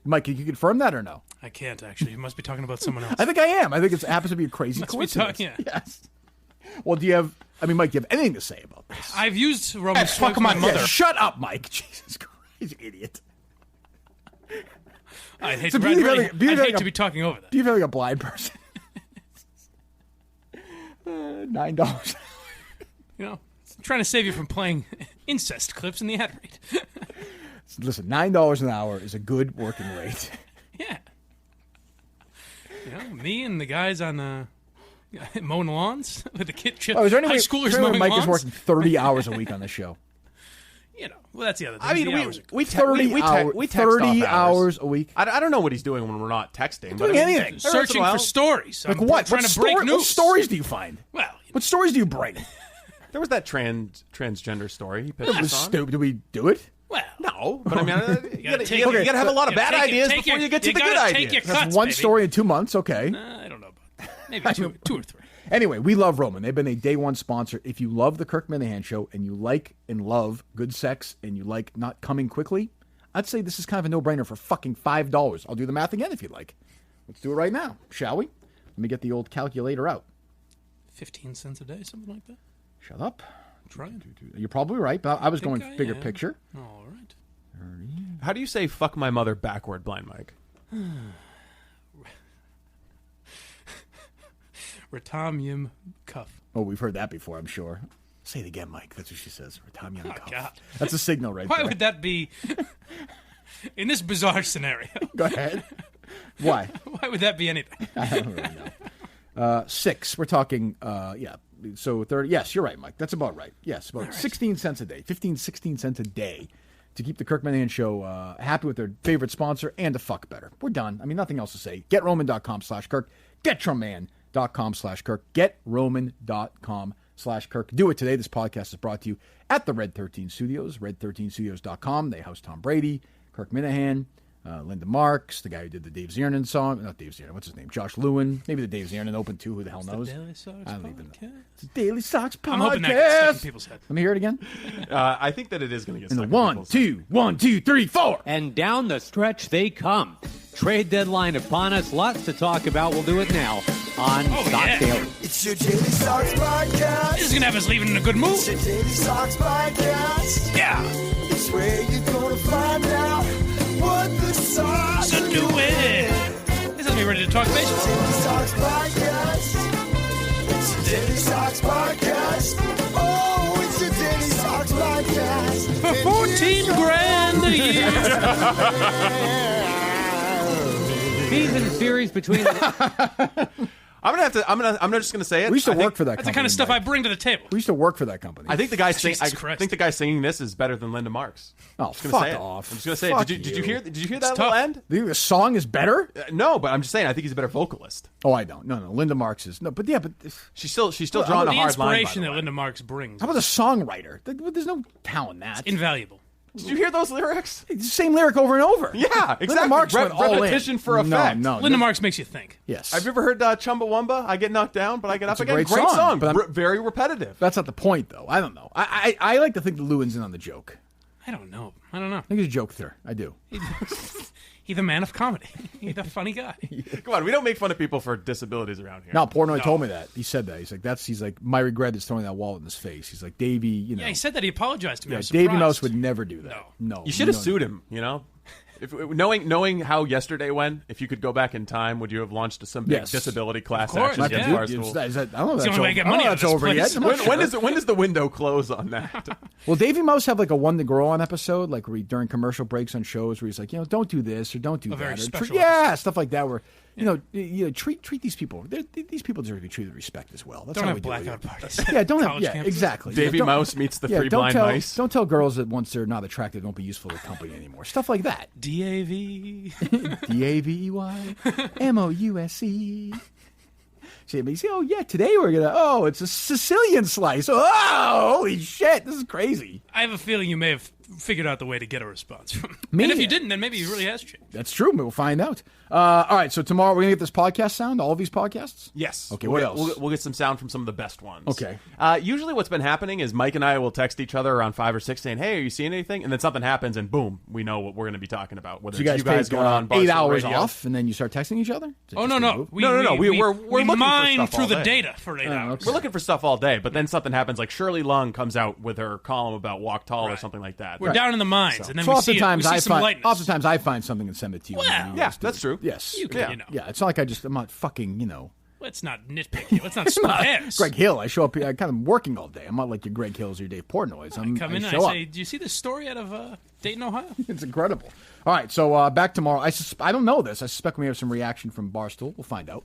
Mike, can you confirm that or no? I can't, actually. You must be talking about someone else. I think I am. I think it happens to be a crazy coincidence. Yes. Well, Mike, do you have anything to say about this? I've used Roman swipes. Fuck my mother. Yeah, shut up, Mike. Jesus Christ, you idiot. I hate to be talking over that. Do you feel like a blind person? $9. You know, I'm trying to save you from playing incest clips in the ad read. Listen, $9 an hour is a good working rate. Yeah. You know, me and the guys on mowing lawns with the high schoolers mowing Mike lawns. is working 30 hours a week on the show. You know, well, that's the other thing. I mean, we text 30 hours a week. I don't know what he's doing when we're not texting. Doing anything. Searching for stories. Like what? Trying to break news. What stories do you find? Well, what stories do you bring? There was that transgender story he pitched It was us on. stupid. Did we do it? Well, no, but I mean, you gotta have a lot of bad ideas before you get to the good ideas. That's one story in 2 months. Okay. I don't know about Maybe two or three. Anyway, we love Roman. They've been a day one sponsor. If you love the Kirk Minihane Show and you like and love good sex and you like not coming quickly, I'd say this is kind of a no-brainer for fucking $5. I'll do the math again if you'd like. Let's do it right now, shall we? Let me get the old calculator out. 15 cents a day, something like that. Shut up. Trying. You're probably right, but I was going bigger picture. All right. How do you say "fuck my mother" backward, Blind Mike? Ratam Yim Cuff. Oh, we've heard that before, I'm sure. Say it again, Mike. That's what she says. Ratam Yim Cuff. God. That's a signal right Why there. would that be in this bizarre scenario? Go ahead. Why? Why would that be anything? I don't really know. 6. We're talking, yeah. So 30. Yes, you're right, Mike. That's about right. Yes, about 16 cents a day. 15, 16 cents a day to keep the Kirk Minihane Show happy with their favorite sponsor and to fuck better. We're done. I mean, nothing else to say. GetRoman.com/Kirk. GetRoman.com/Kirk. GetRoman.com/Kirk. Do it today. This podcast is brought to you at the Red 13 Studios, red13studios.com. They house Tom Brady, Kirk Minihane, Linda Marks, the guy who did the Dave Ziernan song. Not Dave Ziernan. What's his name? Josh Lewin. Maybe the Dave Ziernan Open too. Who the hell knows? The Daily Sox I don't even podcast. know. It's the Daily Sox podcast. I'm hoping that gets stuck in people's head. Let me hear it again. I think that it is going to get stuck. And the 1, 2, 1, 2, 3, 4. And down the stretch they come. Trade deadline upon us. Lots to talk about. We'll do it now on Sox Daily. It's your Daily Sox podcast. This is going to have us leaving in a good mood. It's your Daily Sox podcast. Yeah. It's where you're going to find out what the Sox are doing. This has me ready to talk baseball. Daily Sox podcast. It's your Daily Sox podcast. Oh, it's your Daily Sox podcast. For 14 grand a year. Bees in a series between. I'm just gonna say it. We used to work for that That's company. the kind of stuff Mike. I bring to the table. We used to work for that company. I think the guy Jesus I Christ. think the guy singing this is better than Linda Marks. Oh, I'm just gonna say fuck it. off. I'm just gonna say Fuck it. Did you you. hear? Did you hear that tough. little end? The song is better? No, but I'm just saying I think he's a better vocalist. Oh, I don't. No. Linda Marks is no, but yeah, but She's still drawing a The hard line. by inspiration the that way. Linda Marks brings how about the songwriter? There's no talent in that. invaluable. Did you hear those lyrics? It's the same lyric over and over. Yeah, exactly. Linda Marks went all in. Repetition for effect. No. Linda Marks makes you think. Yes. Have you ever heard Chumbawamba? I get knocked down, but I get up It's a again. great Great song, but very repetitive. That's not the point, though. I don't know. I like to think that Lewin's in on the joke. I don't know. I think he's a jokester. I do. He's the man of comedy. He's a funny guy. Come on, we don't make fun of people for disabilities around here. No, Portnoy told me that. He said that. He's like, my regret is throwing that wallet in his face. He's like, Davey, you know. Yeah, he said that. He apologized to me. Yeah, I was Davey surprised. Mouse would never do that. No. You should have sued him, you know? If, knowing how yesterday went, if you could go back in time, would you have launched some big disability class course, action yeah. against Barstool? I don't know It's if the only way I get money out of that's this over place. yet. I'm not sure. When does the window close on that? Will Davey Mouse have like a one to grow on episode, like during commercial breaks on shows where he's like, don't do this or don't do A that, very or special stuff like that. Where treat these people. These people deserve to be treated with respect as well. That's Don't how have we do it. blackout parties. Yeah, don't have. College Yeah, campuses. exactly. Davey Don't- Mouse meets the three don't blind tell, mice. Don't tell girls that once they're not attractive, don't be useful to the company anymore. Stuff like that. DAV. DAVEYMOUSE. You say, oh yeah, today we're gonna. Oh, it's a Sicilian slice. Oh, holy shit, this is crazy. I have a feeling you may have figured out the way to get a response from Me? And if you didn't, then maybe he really has changed. That's true. We'll find out. All right, so tomorrow we're gonna get this podcast sound. All of these podcasts. Yes. Okay. What else? We'll get some sound from some of the best ones. Okay. Usually what's been happening is Mike and I will text each other around 5 or 6 saying, hey, are you seeing anything? And then something happens and boom, we know what we're going to be talking about. Whether So you it's guys take going on 8 Barstool hours Radio. off, and then you start texting each other? Is it Oh, just no. a move? No. We're we looking mine for stuff through all the day. data for 8 hours. okay. We're looking for stuff all day, but then something happens like Shirley Lung comes out with her column about Walk Tall or something like that. We're down in the mines, and then So we see some lightness. oftentimes I find something and send it to you. Well, and you yeah, guys do that's it. true. Yes. You can, Yeah, it's not like I'm not fucking, Let's not nitpick you. Let's not split hairs. Greg Hill. I show up, I kind of working all day. I'm not like your Greg Hills or your Dave Portnoy. I come in and I say, do you see this story out of Dayton, Ohio? It's incredible. All right, so back tomorrow. I don't know this. I suspect we have some reaction from Barstool. We'll find out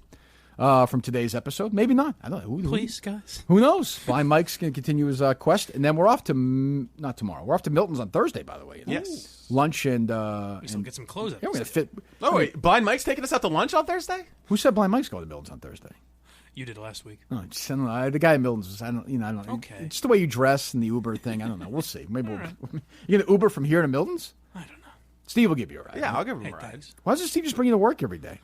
from today's episode. Maybe not. I don't know. Please, guys. Who knows? Blind Mike's going to continue his quest, and then we're off to not tomorrow. We're off to Milton's on Thursday, by the way. Yes. Lunch and We still get some clothes up. yeah, we're going to fit. Oh, wait, Blind Mike's taking us out to lunch on Thursday? Who said Blind Mike's going to Milton's on Thursday? You did last week. Oh, just, I don't know. The guy at Milton's was, I don't know. Okay. It's the way you dress and the Uber thing. I don't know. We'll see. Maybe you going to Uber from here to Milton's? I don't know. Steve will give you a ride. Yeah, I'll give him Hey, a ride. thanks. Why doesn't Steve just bring you to work every day?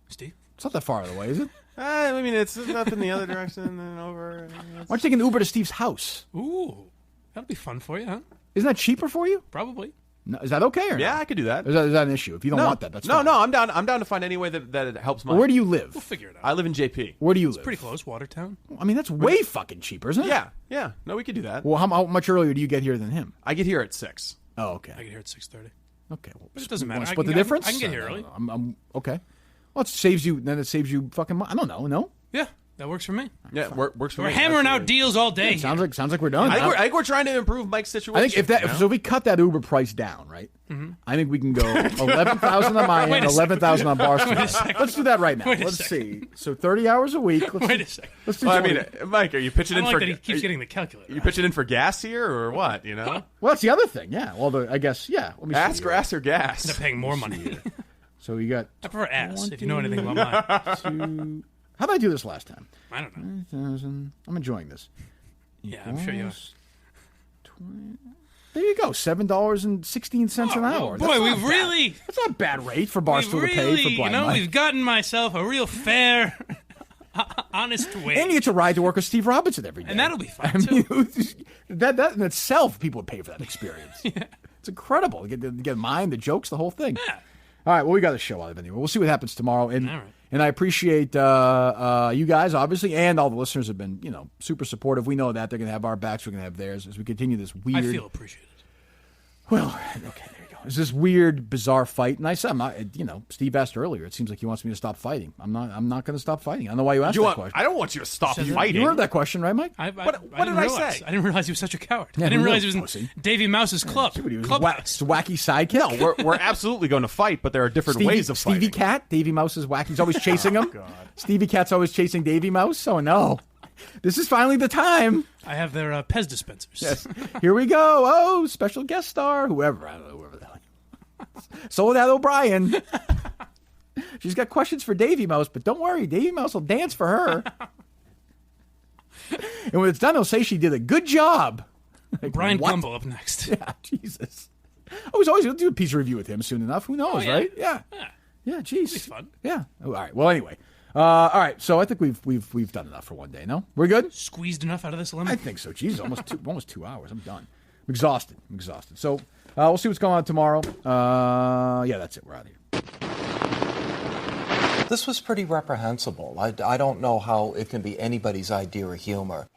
Steve? It's not that far out of the way, is it? I mean, it's up in the other direction and over. Why don't you take an Uber to Steve's house? Ooh, that'll be fun for you, huh? Isn't that cheaper for you? Probably. No, is that okay? Or Yeah, not? I could do that. Is that an issue? If you don't want that, that's fine. No, I'm down. I'm down to find any way that it helps my. Well, where do you live? We'll figure it out. I live in JP. Where do you It's live? pretty close, Watertown. I mean, that's way fucking cheaper, isn't it? Yeah. No, we could do that. Well, how much earlier do you get here than him? I get here at 6. Oh, okay. I get here at 6:30. Okay, well, But it doesn't you matter. wanna I split can- the difference? I can get here early. I'm okay. Well, it saves you. Then it saves you fucking. I don't know. No. Yeah, that works for me. Yeah, works for We're me. hammering out Absolutely. deals all day. Sounds like we're done. I think we're trying to improve Mike's situation. I think if that you know? so if we cut that Uber price down, right? I think we can go 11,000 on my Wait end, a second. 11,000 on Barstool. Wait a second. Let's do that right now. Wait a Let's second. see. So 30 hours a week. Wait a second. Let's do. Well, I mean, 20. Mike, are you pitching I in don't for? like that he keeps getting the calculator. You pitching in for gas here or what? You know, Well, that's the other thing. Yeah. Well, I guess. Yeah. Let me see ass here. grass or gas? They're paying more money. So you got. I prefer ass, if you know anything about mine. How did I do this last time? I don't know. 9,000. I'm enjoying this. Yeah, I'm sure you are. 20. There you go. $7.16 an hour. boy, That's we've not bad. really- That's not a bad rate for Barstool to pay for blind Mike. we've gotten myself a real fair, honest wage. And you get to ride to work with Steve Robinson every day. And that'll be fun, I mean, that in itself, people would pay for that experience. It's incredible. You get mine, the jokes, the whole thing. Yeah. All right, well, we got a show out of it anyway. We'll see what happens tomorrow. And All right. and I appreciate you guys, obviously, and all the listeners have been, super supportive. We know that. They're going to have our backs. We're going to have theirs as we continue this weird... I feel appreciated. Well, okay, there you go. It's this weird, bizarre fight. And I said, I'm not, Steve asked earlier, it seems like he wants me to stop fighting. I'm not going to stop fighting. I don't know why you asked that question. I don't want you to stop You fighting. heard that question, right, Mike? What did didn't I realize. say? I didn't realize he was such a coward. Yeah, I didn't who realize knew? he was Pussy. in Davy Mouse's club. Clubhouse. Wacky sidekick. No, we're absolutely going to fight, but there are different ways of fighting. Stevie Cat, Davy Mouse is wacky. He's always chasing him. God. Stevie Cat's always chasing Davy Mouse. Oh, no. This is finally the time. I have their Pez dispensers. Yes. Here we go. Oh, special guest star. Whoever. I don't know, whoever the hell. So that O'Brien. She's got questions for Davy Mouse, but don't worry. Davy Mouse will dance for her. And when it's done, he'll say she did a good job. Like, Brian what? Gumble up next. Yeah, Jesus. I was always going to do a piece of review with him soon enough. Who knows, yeah. right? Yeah. Yeah. Jeez. It'll be fun. Yeah. Oh, all right. Well, anyway. All right. So I think we've done enough for one day. No, we're good. Squeezed enough out of this lemon. I think so. Jesus, almost 2 hours. I'm done. I'm exhausted. So we'll see what's going on tomorrow. Yeah, that's it. We're out of here. This was pretty reprehensible. I don't know how it can be anybody's idea of humor.